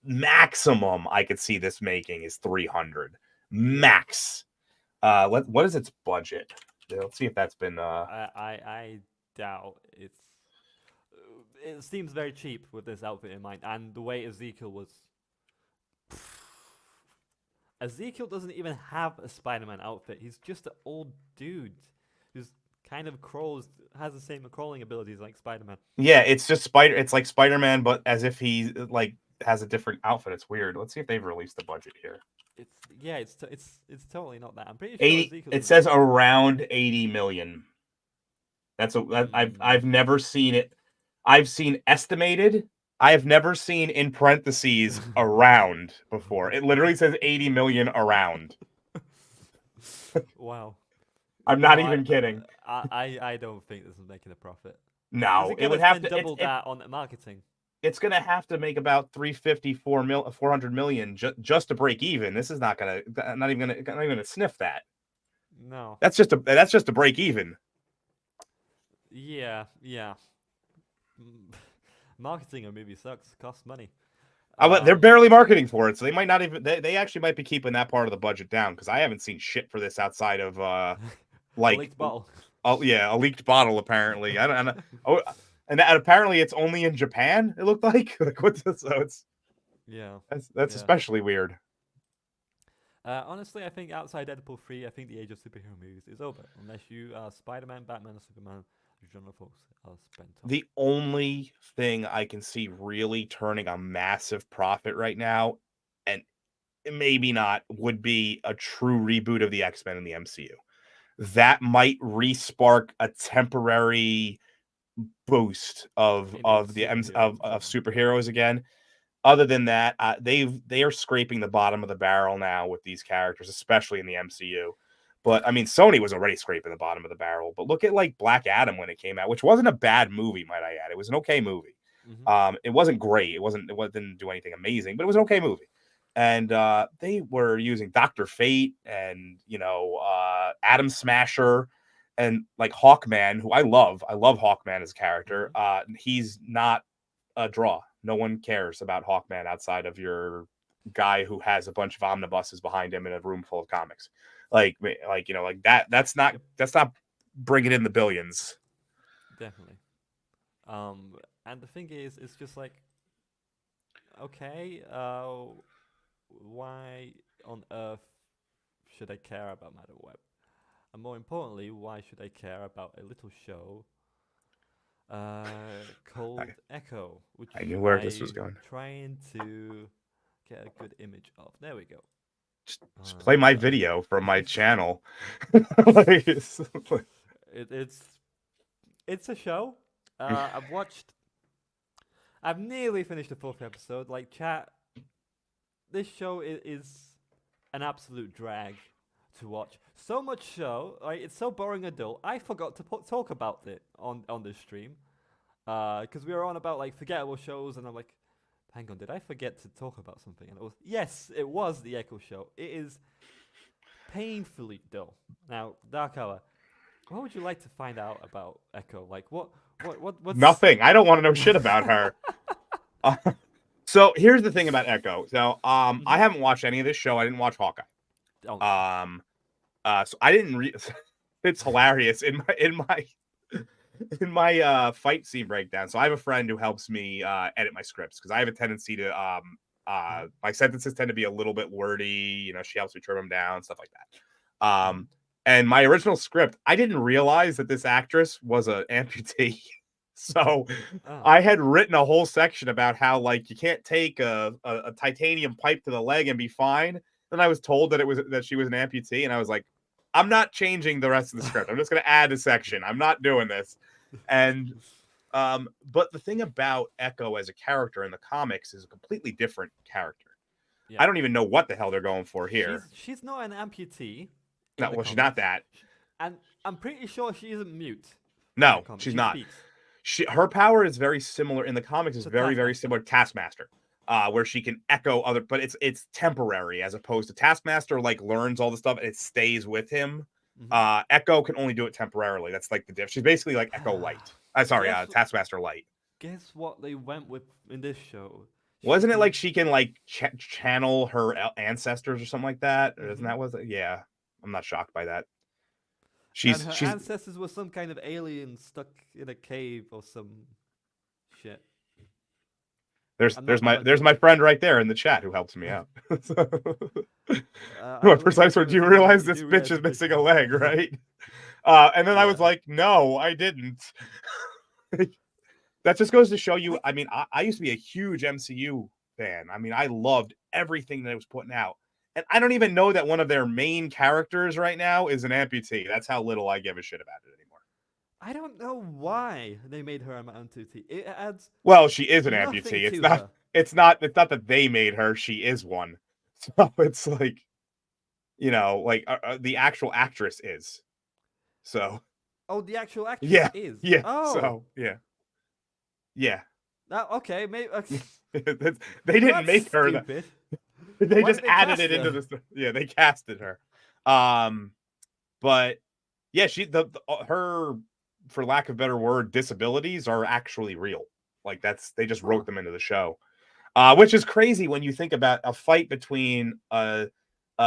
maximum I could see this making is 300 max. What is its budget? Let's see if that's been. I doubt it's. It seems very cheap with this outfit in mind, and the way Ezekiel was. Ezekiel doesn't even have a Spider-Man outfit. He's just an old dude who's kind of has the same crawling abilities like Spider-Man. Yeah, it's just It's like Spider-Man, but as if he like has a different outfit. It's weird. Let's see if they've released the budget here. It's totally not that. I'm pretty sure 80. It says around 80 million. I've never seen it. I've seen estimated. I have never seen in parentheses around before. It literally says 80 million around. Wow. I'm not even kidding. I don't think this is making a profit. No, it would have to double that on marketing. It's going to have to make about 400 million just to break even. This is not even going to sniff that. No. That's just a break even. Yeah. Marketing a movie sucks, costs money. They're barely marketing for it, so they might not even. They actually might be keeping that part of the budget down because I haven't seen shit for this outside of like leaked bottle. Oh yeah, a leaked bottle apparently. I don't. Oh, and apparently it's only in Japan. It looked like what's this? So it's that's especially weird. Honestly, I think outside Deadpool 3, I think the age of superhero movies is over unless you are Spider-Man, Batman, or Superman. Genre folks are spent on. The only thing I can see really turning a massive profit right now, and maybe not, would be a true reboot of the X-Men in the MCU. That might re-spark a temporary boost of superheroes again. Other than that, they are scraping the bottom of the barrel now with these characters, especially in the MCU. But I mean, Sony was already scraping the bottom of the barrel. But look at like Black Adam when it came out, which wasn't a bad movie, might I add. It was an okay movie. It wasn't great. It didn't do anything amazing, but it was an okay movie. And they were using Dr. Fate and Atom Smasher and like Hawkman, who I love. I love Hawkman as a character. He's not a draw. No one cares about Hawkman outside of your guy who has a bunch of omnibuses behind him in a room full of comics. Like that. That's not bringing in the billions. Definitely. And the thing is, it's just like, okay, why on earth should I care about Madam Web? And more importantly, why should I care about a little show called Echo, which I knew where this was going. Trying to get a good image of. There we go. Just play my video from my channel. It's a show. I've nearly finished the 4th episode. Like, chat, this show is an absolute drag to watch. So much so, like, it's so boring adult. I forgot to talk about it on this stream, because we were on about like forgettable shows, and I'm like, hang on, did I forget to talk about something? And it was the Echo show. It is painfully dull. Now, DarkHour, what would you like to find out about Echo? Like, what's nothing. I don't want to know shit about her. So here's the thing about Echo. So I haven't watched any of this show. I didn't watch Hawkeye. So I didn't it's hilarious in my fight scene breakdown. So I have a friend who helps me edit my scripts because I have a tendency to my sentences tend to be a little bit wordy. She helps me trim them down, stuff like that. And my original script, I didn't realize that this actress was an amputee. So I had written a whole section about how like you can't take a titanium pipe to the leg and be fine. Then I was told that she was an amputee, and I was like, I'm not changing the rest of the script. I'm just going to add a section. I'm not doing this. And but the thing about Echo as a character in the comics is a completely different character. Yeah. I don't even know what the hell they're going for here. She's not an amputee. No, well, she's not that. And I'm pretty sure she isn't mute. No, she's not. Her power is very similar in the comics. Is very, very similar to Taskmaster, where she can echo other, but it's temporary as opposed to Taskmaster. Like learns all the stuff and it stays with him. Echo can only do it temporarily. That's like the diff. She's basically like Echo Light. Taskmaster Light. Guess what they went with in this show? Wasn't it like she can like channel her ancestors or something like that? Isn't that what? Yeah, I'm not shocked by that. She's ancestors were some kind of alien stuck in a cave or some shit. There's my friend right there in the chat who helps me out. Precise word. Do you realize this bitch is missing a leg, right? And then I was like, no, I didn't. That just goes to show you. I mean, I used to be a huge MCU fan. I mean, I loved everything that it was putting out. And I don't even know that one of their main characters right now is an amputee. That's how little I give a shit about it anymore. I don't know why they made her an amputee. It adds. Well, she is an amputee. It's not that they made her. She is one. So it's like, the actual actress is. So. Oh, the actual actress is. Yeah. Oh. So yeah. Okay. Maybe. They didn't make her. Stupid. They just added it into the. Yeah, they casted her. But yeah, her, for lack of a better word, disabilities are actually real. Like they just wrote them into the show. Which is crazy when you think about a fight between a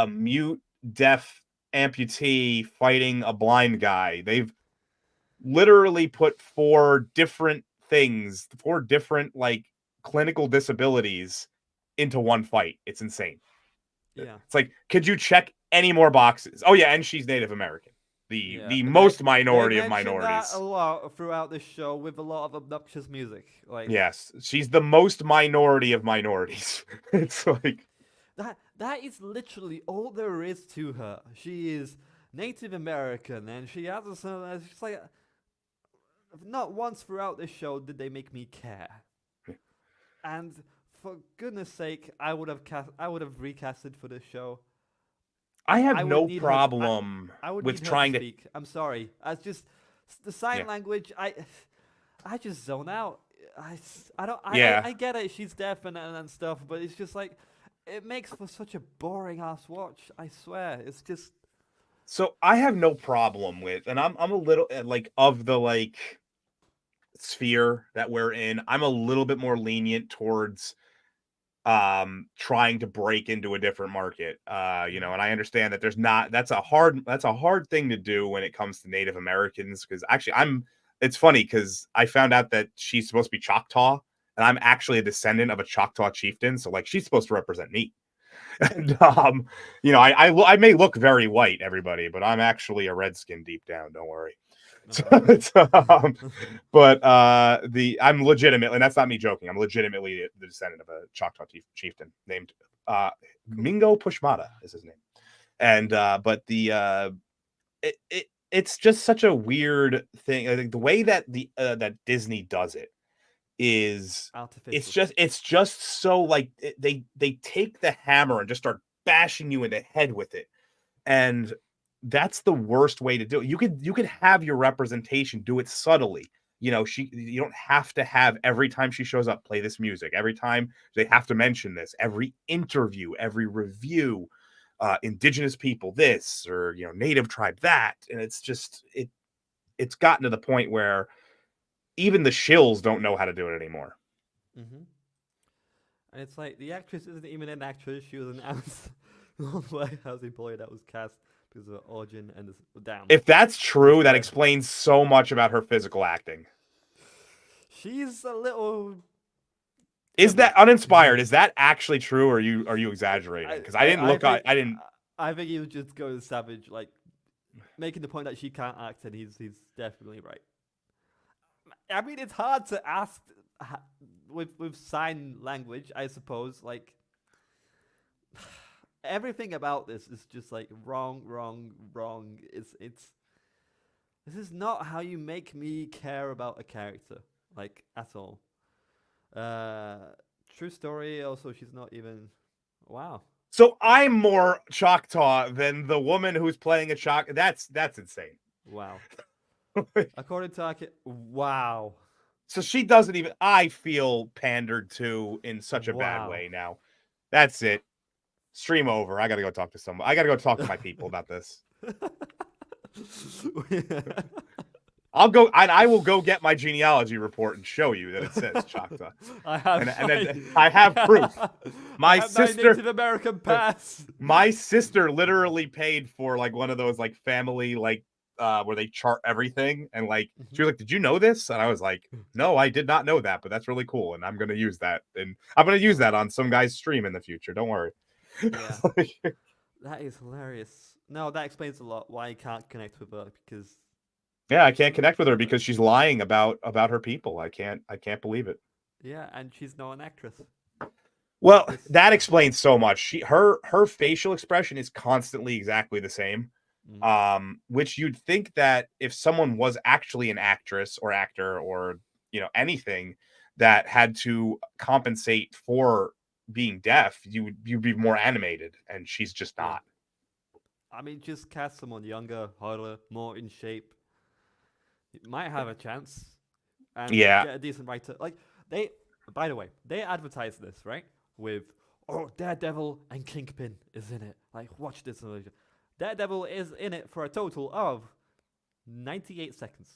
mute, deaf amputee fighting a blind guy. They've literally put four different like clinical disabilities into one fight. It's insane. Yeah. It's like, could you check any more boxes? Oh yeah, and she's Native American. The most minority of minorities. That a lot throughout the show with a lot of obnoxious music. Like yes, she's the most minority of minorities. It's like that is literally all there is to her. She is Native American, and she has a son. It's just like not once throughout this show did they make me care. And for goodness sake, I would have recasted for this show. I have no problem with trying to speak. I'm sorry. As just the sign language, I just zone out. I get it. She's deaf and stuff, but it's just like it makes for such a boring ass watch. I swear, it's just. So I have no problem with, and I'm a little like of the like sphere that we're in. I'm a little bit more lenient towards trying to break into a different market, and I understand that that's a hard thing to do when it comes to Native Americans, because actually it's funny because I found out that she's supposed to be Choctaw, and I'm actually a descendant of a Choctaw chieftain, so like she's supposed to represent me. And I may look very white, everybody, but I'm actually a redskin deep down, don't worry. But I'm legitimately, and that's not me joking, I'm legitimately the descendant of a Choctaw chieftain named Mingo Pushmata is his name. And but it's just such a weird thing. I think the way that that Disney does it is artificial. It's just so like they take the hammer and just start bashing you in the head with it. And that's the worst way to do it. You could have your representation, do it subtly. You don't have to have every time she shows up play this music. Every time they have to mention this. Every interview, every review, indigenous people this, or native tribe that. And it's just it's gotten to the point where even the shills don't know how to do it anymore. Mm-hmm. And it's like the actress isn't even an actress; she was an house employee that was cast because of her origin and down. If that's true, that explains so much about her physical acting. She's a little. Is that uninspired? Is that actually true, or are you exaggerating? Because I didn't look. I didn't. I think he was just going savage, like making the point that she can't act, and he's definitely right. I mean, it's hard to ask with sign language, I suppose. Like everything about this is just like wrong. This is not how you make me care about a character, like at all. True story. Also, she's not even. Wow. So I'm more Choctaw than the woman who's playing a Choctaw. That's insane. Wow. According to Arkin, wow. So she doesn't even. I feel pandered to in such a bad way now. That's it. Stream over. I gotta go talk to someone. I gotta go talk to my people about this. I'll go. I will go get my genealogy report and show you that it says Choctaw. I have. And I have proof. My sister. Native American pass. My sister literally paid for like one of those like family like. Where they chart everything, and like she was like, "Did you know this?" And I was like, "No, I did not know that, but that's really cool, and I'm gonna use that, and I'm gonna use that on some guy's stream in the future. Don't worry." Yeah, that is hilarious. No, that explains a lot why you can't connect with her because. Yeah, I can't connect with her because she's lying about her people. I can't believe it. Yeah, and she's not an actress. Well, that explains so much. Her facial expression is constantly exactly the same. Which you'd think that if someone was actually an actress or actor or anything that had to compensate for being deaf, you'd be more animated, and she's just not. I mean, just cast someone younger, harder, more in shape. It might have a chance, and get a decent writer. Like by the way, they advertise this right with Daredevil and Kingpin is in it. Like, watch this. Daredevil is in it for a total of 98 seconds.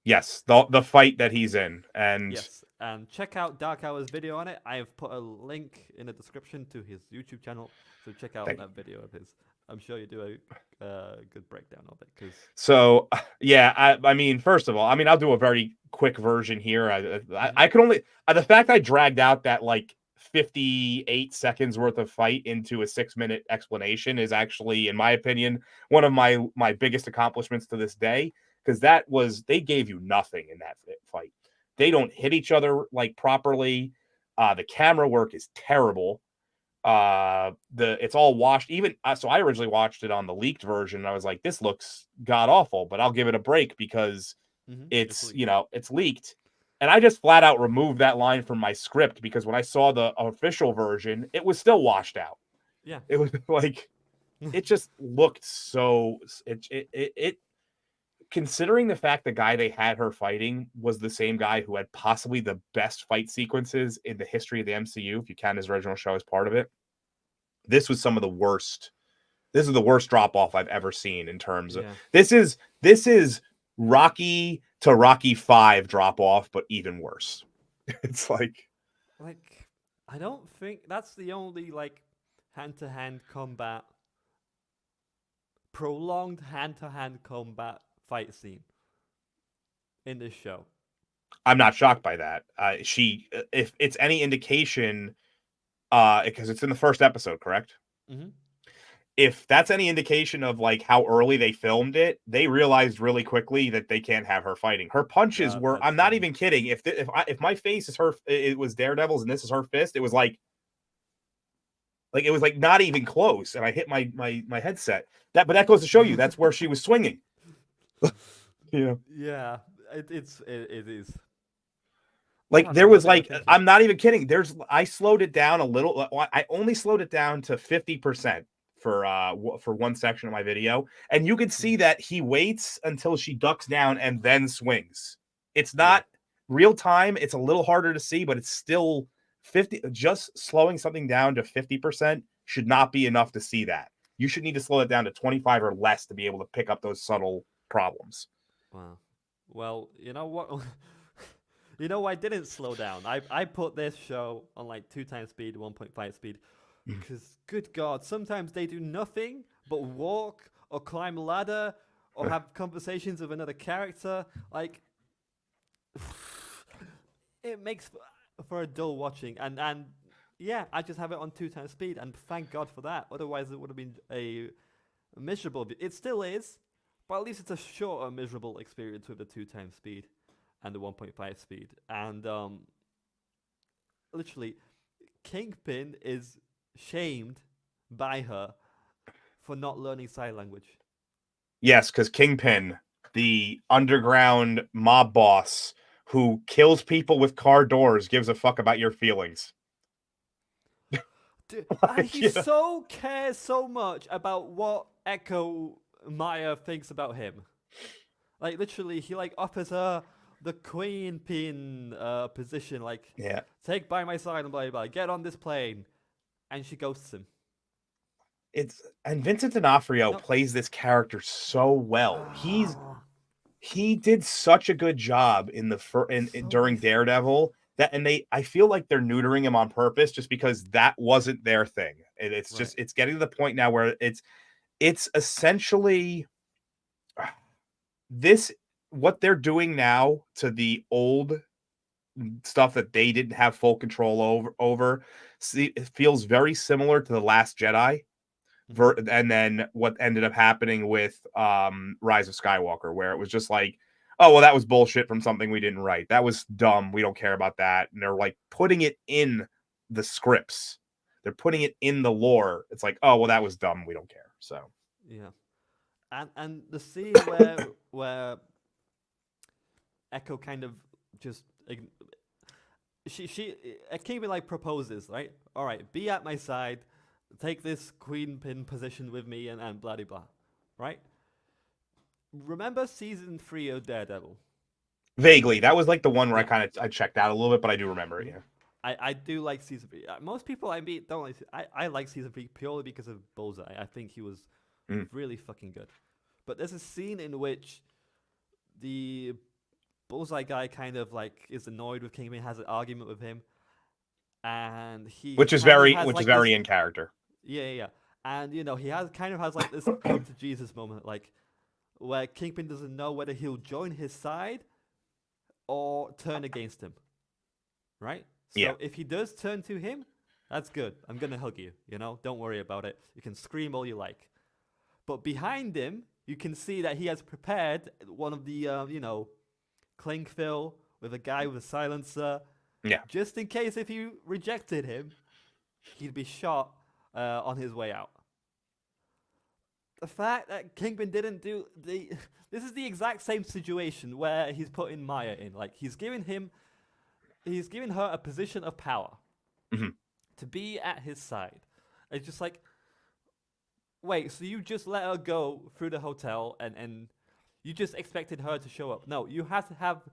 Yes, the fight that he's in, and Yes, and check out DarkHour's video on it. I have put a link in the description to his YouTube channel, so check out that video of his. I'm sure you do a good breakdown of it. So yeah, I mean, first of all, I mean, I'll do a very quick version here. I can only the fact I dragged out that like 58 seconds worth of fight into a 6-minute explanation is actually, in my opinion, one of my biggest accomplishments to this day, because they gave you nothing in that fight. They don't hit each other like properly. The camera work is terrible. It's all washed. Even so, I originally watched it on the leaked version, and I was like, this looks god awful, but I'll give it a break because it's it's leaked. And I just flat out removed that line from my script because when I saw the official version, it was still washed out. Yeah, it was like it just looked so it considering the fact the guy they had her fighting was the same guy who had possibly the best fight sequences in the history of the MCU, if you count his original show as part of it. This was some of the worst. This is the worst drop off I've ever seen in terms of this is Rocky to Rocky 5 drop off, but even worse. It's like I don't think that's the only like hand-to-hand combat, prolonged hand-to-hand combat fight scene in this show. I'm not shocked by that. If it's any indication, because it's in the first episode, correct? Mm-hmm. If that's any indication of like how early they filmed it, they realized really quickly that they can't have her fighting. Her punches were, I'm not even kidding. If my face is it was Daredevil's and this is her fist, it was like it was like not even close. And I hit my headset. But that goes to show you that's where she was swinging. Yeah, it is. Like there was like, I'm not even kidding. I slowed it down a little. I only slowed it down to 50%. For one section of my video, and you could see that he waits until she ducks down and then swings. It's not real time. It's a little harder to see, but it's still 50. Just slowing something down to 50% should not be enough to see that. You should need to slow it down to 25 or less to be able to pick up those subtle problems. Wow. Well, you know what? I didn't slow down. I put this show on like 2 times speed, 1.5 speed. Because, good God, sometimes they do nothing but walk or climb a ladder or have conversations with another character. Like, it makes for a dull watching. And yeah, I just have it on 2 times speed, and thank God for that. Otherwise, it would have been a miserable. It still is, but at least it's a shorter, miserable experience with the 2 times speed and the 1.5 speed. And literally, Kingpin is shamed by her for not learning sign language. Yes, because Kingpin, the underground mob boss who kills people with car doors, gives a fuck about your feelings. Dude, and he so cares so much about what Echo Maya thinks about him. Like, literally, he like offers her the queen pin position, like, take by my side and blah, blah, blah, get on this plane. And she ghosts him. And Vincent D'Onofrio plays this character so well. He did such a good job in during Daredevil I feel like they're neutering him on purpose just because that wasn't their thing. And it's just it's getting to the point now where it's essentially what they're doing now to the old stuff that they didn't have full control over. See, it feels very similar to The Last Jedi, and then what ended up happening with Rise of Skywalker, where it was just like, oh well, that was bullshit from something we didn't write. That was dumb. We don't care about that. And they're like putting it in the scripts. They're putting it in the lore. It's like, oh well, that was dumb. We don't care. So yeah, and the scene where Echo kind of just Kingpin like proposes, right? All right, be at my side, take this queen pin position with me, and blah blah, right? Remember season 3 of Daredevil? Vaguely, that was like the one where I checked out a little bit, but I do remember it. Yeah, I do like season 3. Most people I meet don't like. I like season 3 purely because of Bullseye. I think he was really fucking good. But there's a scene in which the Bullseye guy kind of like is annoyed with Kingpin, has an argument with him, and he which is kind of very has, like, very this, in character. yeah. And he has like this come to Jesus moment, like where Kingpin doesn't know whether he'll join his side or turn against him. Right? So Yeah. if he does turn to him, that's good. I'm gonna hug you. Don't worry about it. You can scream all you like. But behind him, you can see that he has prepared one of the cling fill with a guy with a silencer. Yeah. Just in case if you rejected him, he'd be shot on his way out. The fact that Kingpin didn't do this is the exact same situation where he's putting Maya in. Like he's giving her a position of power to be at his side. It's just like, wait, so you just let her go through the hotel and you just expected her to show up? No, you have to have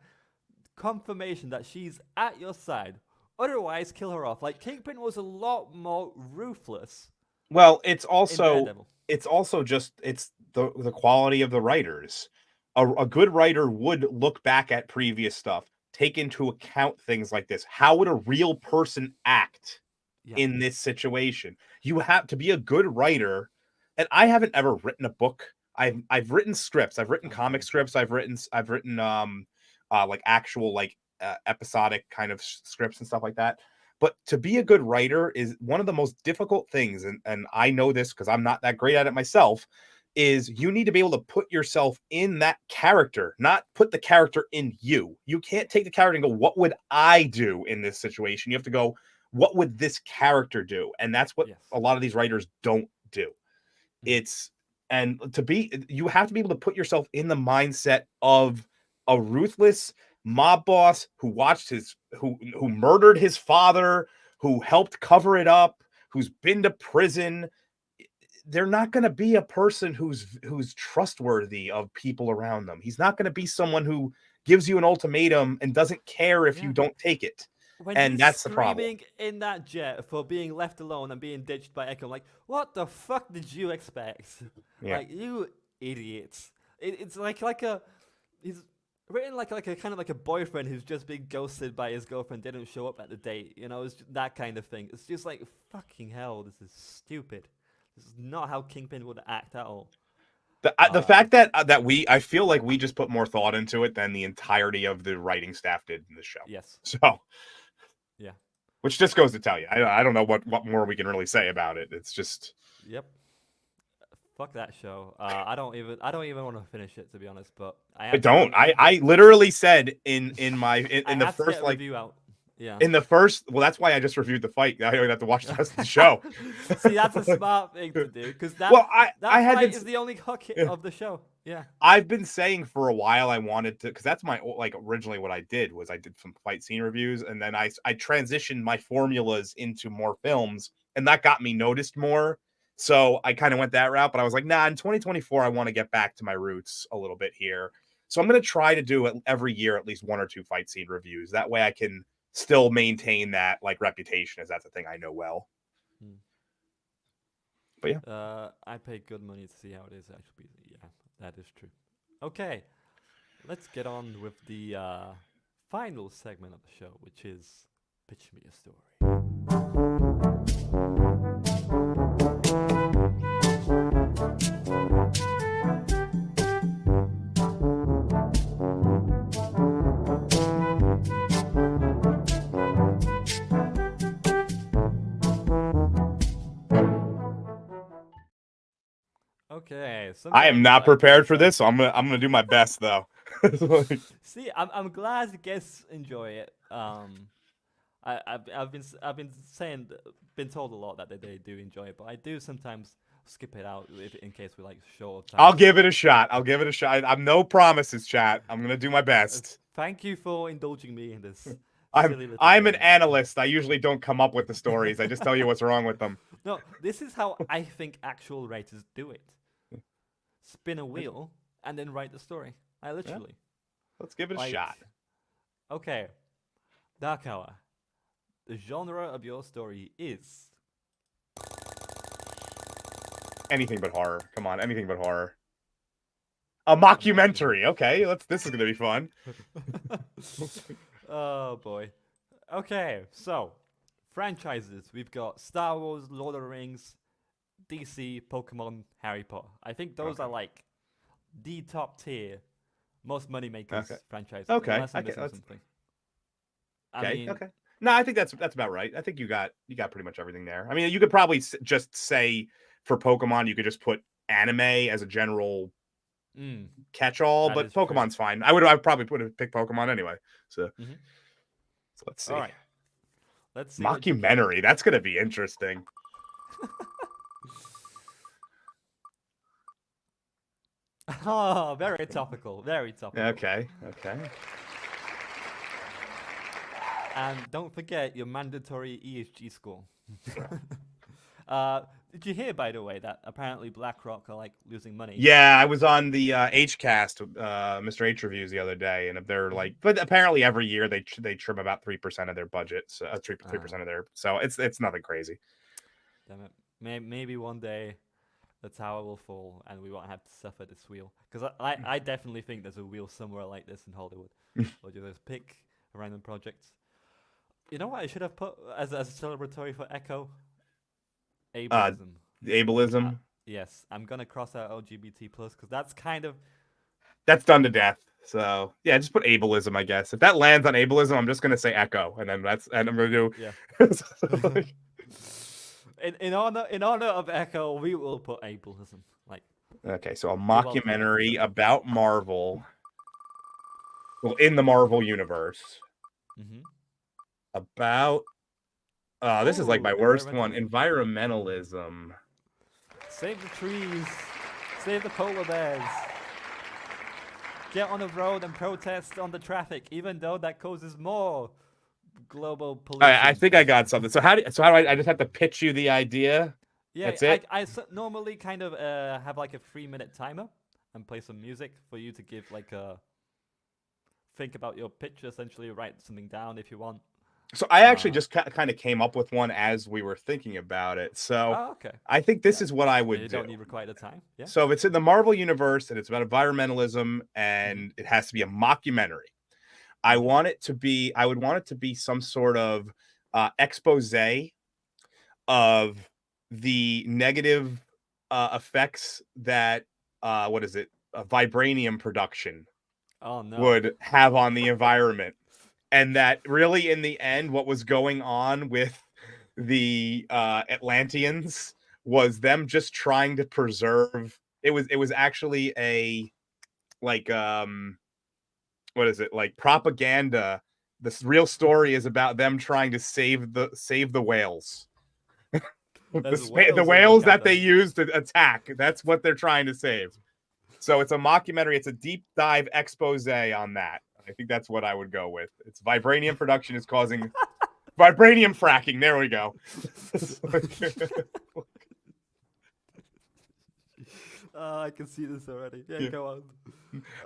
confirmation that she's at your side. Otherwise, kill her off. Like Kingpin was a lot more ruthless. Well, it's also Daredevil. it's the quality of the writers. A good writer would look back at previous stuff, take into account things like this. How would a real person act in this situation? You have to be a good writer. And I haven't ever written a book. I've written scripts. I've written comic scripts. I've written like actual like episodic kind of scripts and stuff like that. But to be a good writer is one of the most difficult things, and I know this because I'm not that great at it myself, is you need to be able to put yourself in that character, not put the character in you. You can't take the character and go, what would I do in this situation? You have to go, what would this character do? And that's what a lot of these writers don't do. You have to be able to put yourself in the mindset of a ruthless mob boss who who murdered his father, who helped cover it up, who's been to prison. They're not going to be a person who's trustworthy of people around them. He's not going to be someone who gives you an ultimatum and doesn't care if you don't take it. And that's the problem. Screaming in that jet for being left alone and being ditched by Echo, like, what the fuck did you expect? Yeah. Like, you idiots. It's like he's written like a kind of like a boyfriend who's just been ghosted by his girlfriend, didn't show up at the date. It's that kind of thing. It's just like, fucking hell, this is stupid. This is not how Kingpin would act at all. The fact that I feel like we just put more thought into it than the entirety of the writing staff did in the show. Yes. So, yeah. Which just goes to tell you, I don't know what more we can really say about it. It's just. Yep. Fuck that show. I don't even want to finish it, to be honest. But I literally said in the first like review out. Yeah. In the first, well, that's why I just reviewed the fight. I don't have to watch the rest of the show. See, that's a smart thing to do because that fight is the only hook of the show. Yeah. I've been saying for a while I wanted to, because that's my originally what I did was I did some fight scene reviews, and then I transitioned my formulas into more films, and that got me noticed more. So I kind of went that route, but I was like, nah, in 2024 I want to get back to my roots a little bit here. So I'm going to try to do it every year, at least 1 or 2 fight scene reviews. That way I can still maintain that like reputation, as that's a thing I know well. But yeah, I pay good money to see how it is actually. Yeah, that is true. Okay, let's get on with the final segment of the show, which is Pitch Me a Story. Okay, I am not prepared for this, so I'm gonna do my best though. See, I'm glad the guests enjoy it. I've been told a lot that they do enjoy it, but I do sometimes skip it out in case we like short time. I'll give it a shot. I'm no promises, chat. I'm gonna do my best. Thank you for indulging me in this. I'm an analyst. I usually don't come up with the stories. I just tell you what's wrong with them. No, this is how I think actual writers do it. Spin a wheel and then write the story. I literally. Yeah. Let's give it a shot. Okay. DarkHour. The genre of your story is anything but horror. Come on, anything but horror. A mockumentary. Okay, this is gonna be fun. Oh boy. Okay, so franchises. We've got Star Wars, Lord of the Rings, DC, Pokemon, Harry Potter. I think those are like the top tier, most money makers franchises. Okay. Unless I'm missing something. Okay. No, I think that's about right. I think you got pretty much everything there. I mean, you could probably just say for Pokemon, you could just put anime as a general catch-all, but Pokemon's fine. I'd probably pick Pokemon anyway. So, so let's see. All right. Let's see. Mockumentary. That's gonna be interesting. Oh, very topical. Very topical. Okay. And don't forget your mandatory ESG score. Did you hear, by the way, that apparently BlackRock are like losing money? Yeah, I was on the Hcast, Mr. H reviews the other day, and they're like, but apparently every year they trim about 3% of their budget, so 3% of their, so it's nothing crazy. Damn it! Maybe one day the tower will fall and we won't have to suffer this wheel. Because I definitely think there's a wheel somewhere like this in Hollywood. Or just pick a random project. You know what I should have put as a celebratory for Echo? Ableism. Ableism? Yes, I'm going to cross out LGBT+, because that's kind of... That's done to death. So, yeah, just put ableism, I guess. If that lands on ableism, I'm just going to say Echo. And then I'm going to do... Yeah. in honor of Echo, we will put ableism. Okay, so a mockumentary about Marvel. Well, in the Marvel universe. About... this is like my worst one. Environmentalism. Save the trees. Save the polar bears. Get on the road and protest on the traffic, even though that causes more global pollution. I think I got something. So how do I just have to pitch you the idea? Yeah, that's it. I normally kind of have like a 3-minute timer and play some music for you to give like a think about your pitch. Essentially, write something down if you want. So I actually just kind of came up with one as we were thinking about it. So I think this is what I would do. You don't need require the time. Yeah. So if it's in the Marvel universe and it's about environmentalism and it has to be a mockumentary, I would want it to be some sort of expose of the negative effects that vibranium production would have on the environment. And that really, in the end, what was going on with the Atlanteans was them just trying to preserve. It was actually a propaganda. The real story is about them trying to save the whales. The whales that they used to attack. That's what they're trying to save. So it's a mockumentary. It's a deep dive expose on that. I think that's what I would go with. It's vibranium production is causing vibranium fracking. There we go. I can see this already. Yeah, go on.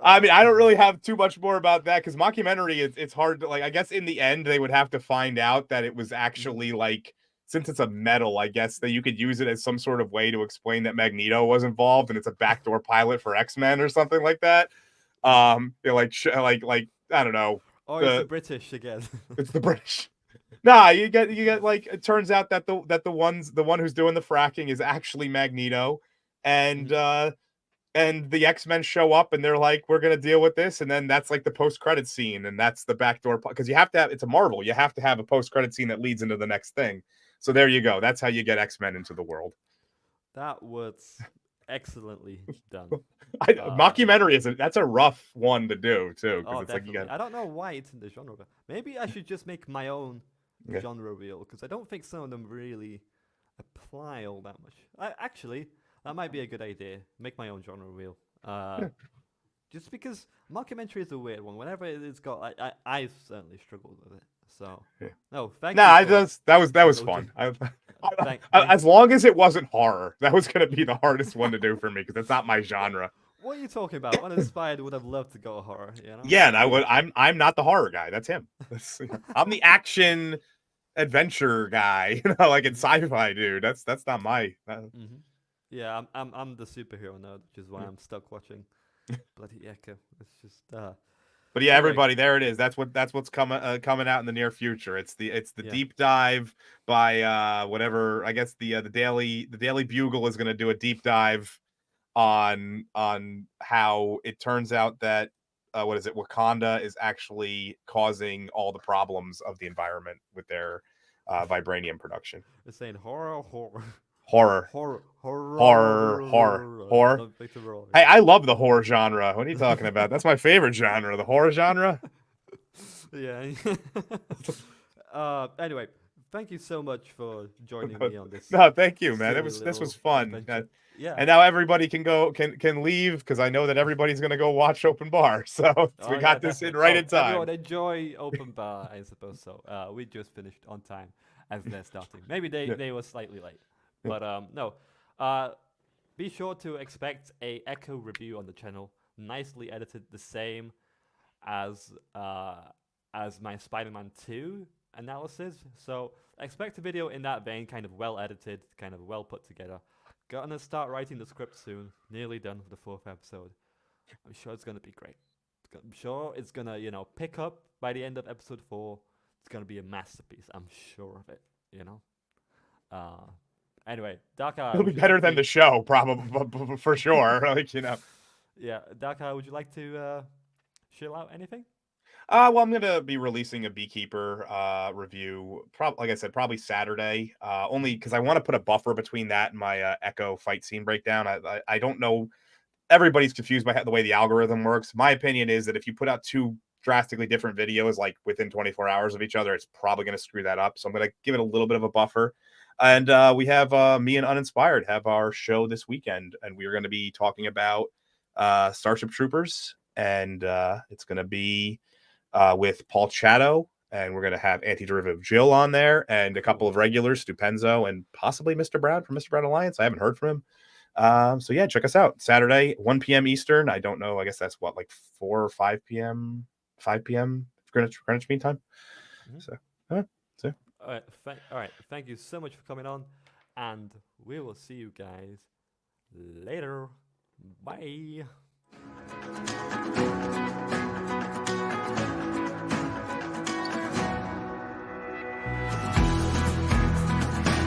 I mean, I don't really have too much more about that because mockumentary, it's hard to I guess in the end they would have to find out that it was actually since it's a metal, I guess that you could use it as some sort of way to explain that Magneto was involved and it's a backdoor pilot for X-Men or something like that. I don't know. Or it's the British again. It's the British. Nah, you get it turns out that the one who's doing the fracking is actually Magneto, and the X-Men show up and they're like, we're gonna deal with this, and then that's like the post-credit scene, and that's the backdoor because you have to have it's a Marvel, you have to have a post-credit scene that leads into the next thing. So there you go. That's how you get X-Men into the world. That was excellently done. Mockumentary that's a rough one to do too. Oh, it's I don't know why it's in the genre, but maybe I should just make my own genre reel because I don't think some of them really apply all that much. Actually, that might be a good idea. Make my own genre reel. Just because mockumentary is a weird one. Whenever it's got, I certainly struggled with it. So no, thank you. That was fun. As long as it wasn't horror, that was going to be the hardest one to do for me because it's not my genre. What are you talking about? Uninspired would have loved to go horror. You know? Yeah, and I'm not the horror guy. That's him. I'm the action adventure guy. Like in sci-fi, dude. That's not my. Yeah, I'm the superhero nerd, which is why I'm stuck watching Bloody Echo. It's just. But yeah, Anyway. everybody, there it is. That's what's coming out in the near future. It's the deep dive by whatever. I guess the Daily Bugle is going to do a deep dive on how it turns out that what is it? Wakanda is actually causing all the problems of the environment with their vibranium production. It's saying horror. Horror. Hey, I love the horror genre. What are you talking about? That's my favorite genre, the horror genre. Yeah. Anyway, thank you so much for joining me on this. No, thank you, man. This was fun. Yeah. And now everybody can leave because I know that everybody's gonna go watch Open Bar. So we got this in right in time. Everyone enjoy Open Bar, I suppose so. We just finished on time as they're starting. Maybe they were slightly late. But no. Be sure to expect a Echo review on the channel, nicely edited, the same as my Spider-Man 2 analysis. So expect a video in that vein, kind of well edited, kind of well put together. Gonna start writing the script soon. Nearly done with the 4th episode. I'm sure it's gonna be great. I'm sure it's gonna, pick up by the end of episode 4. It's gonna be a masterpiece. I'm sure of it. Anyway, DarkHour. It'll be better than the show, probably for sure. Yeah, DarkHour, would you like to chill out anything? Well, I'm gonna be releasing a Beekeeper review. Like I said, probably Saturday. Only because I want to put a buffer between that and my Echo fight scene breakdown. I don't know. Everybody's confused by the way the algorithm works. My opinion is that if you put out 2 drastically different videos, like within 24 hours of each other, it's probably going to screw that up. So I'm going to give it a little bit of a buffer. And we have me and Uninspired have our show this weekend, and we are going to be talking about Starship Troopers, and it's going to be with Paul Chatto, and we're going to have Anti-Derivative Jill on there, and a couple of regulars, Stupenzo, and possibly Mr. Brown from Mr. Brown Alliance. I haven't heard from him. So yeah, check us out. Saturday, 1 p.m. Eastern. I don't know. I guess that's what, like 4 or 5 p.m. 5 p.m. Greenwich Mean Time. So, all right. Thank you so much for coming on, and we will see you guys later. Bye.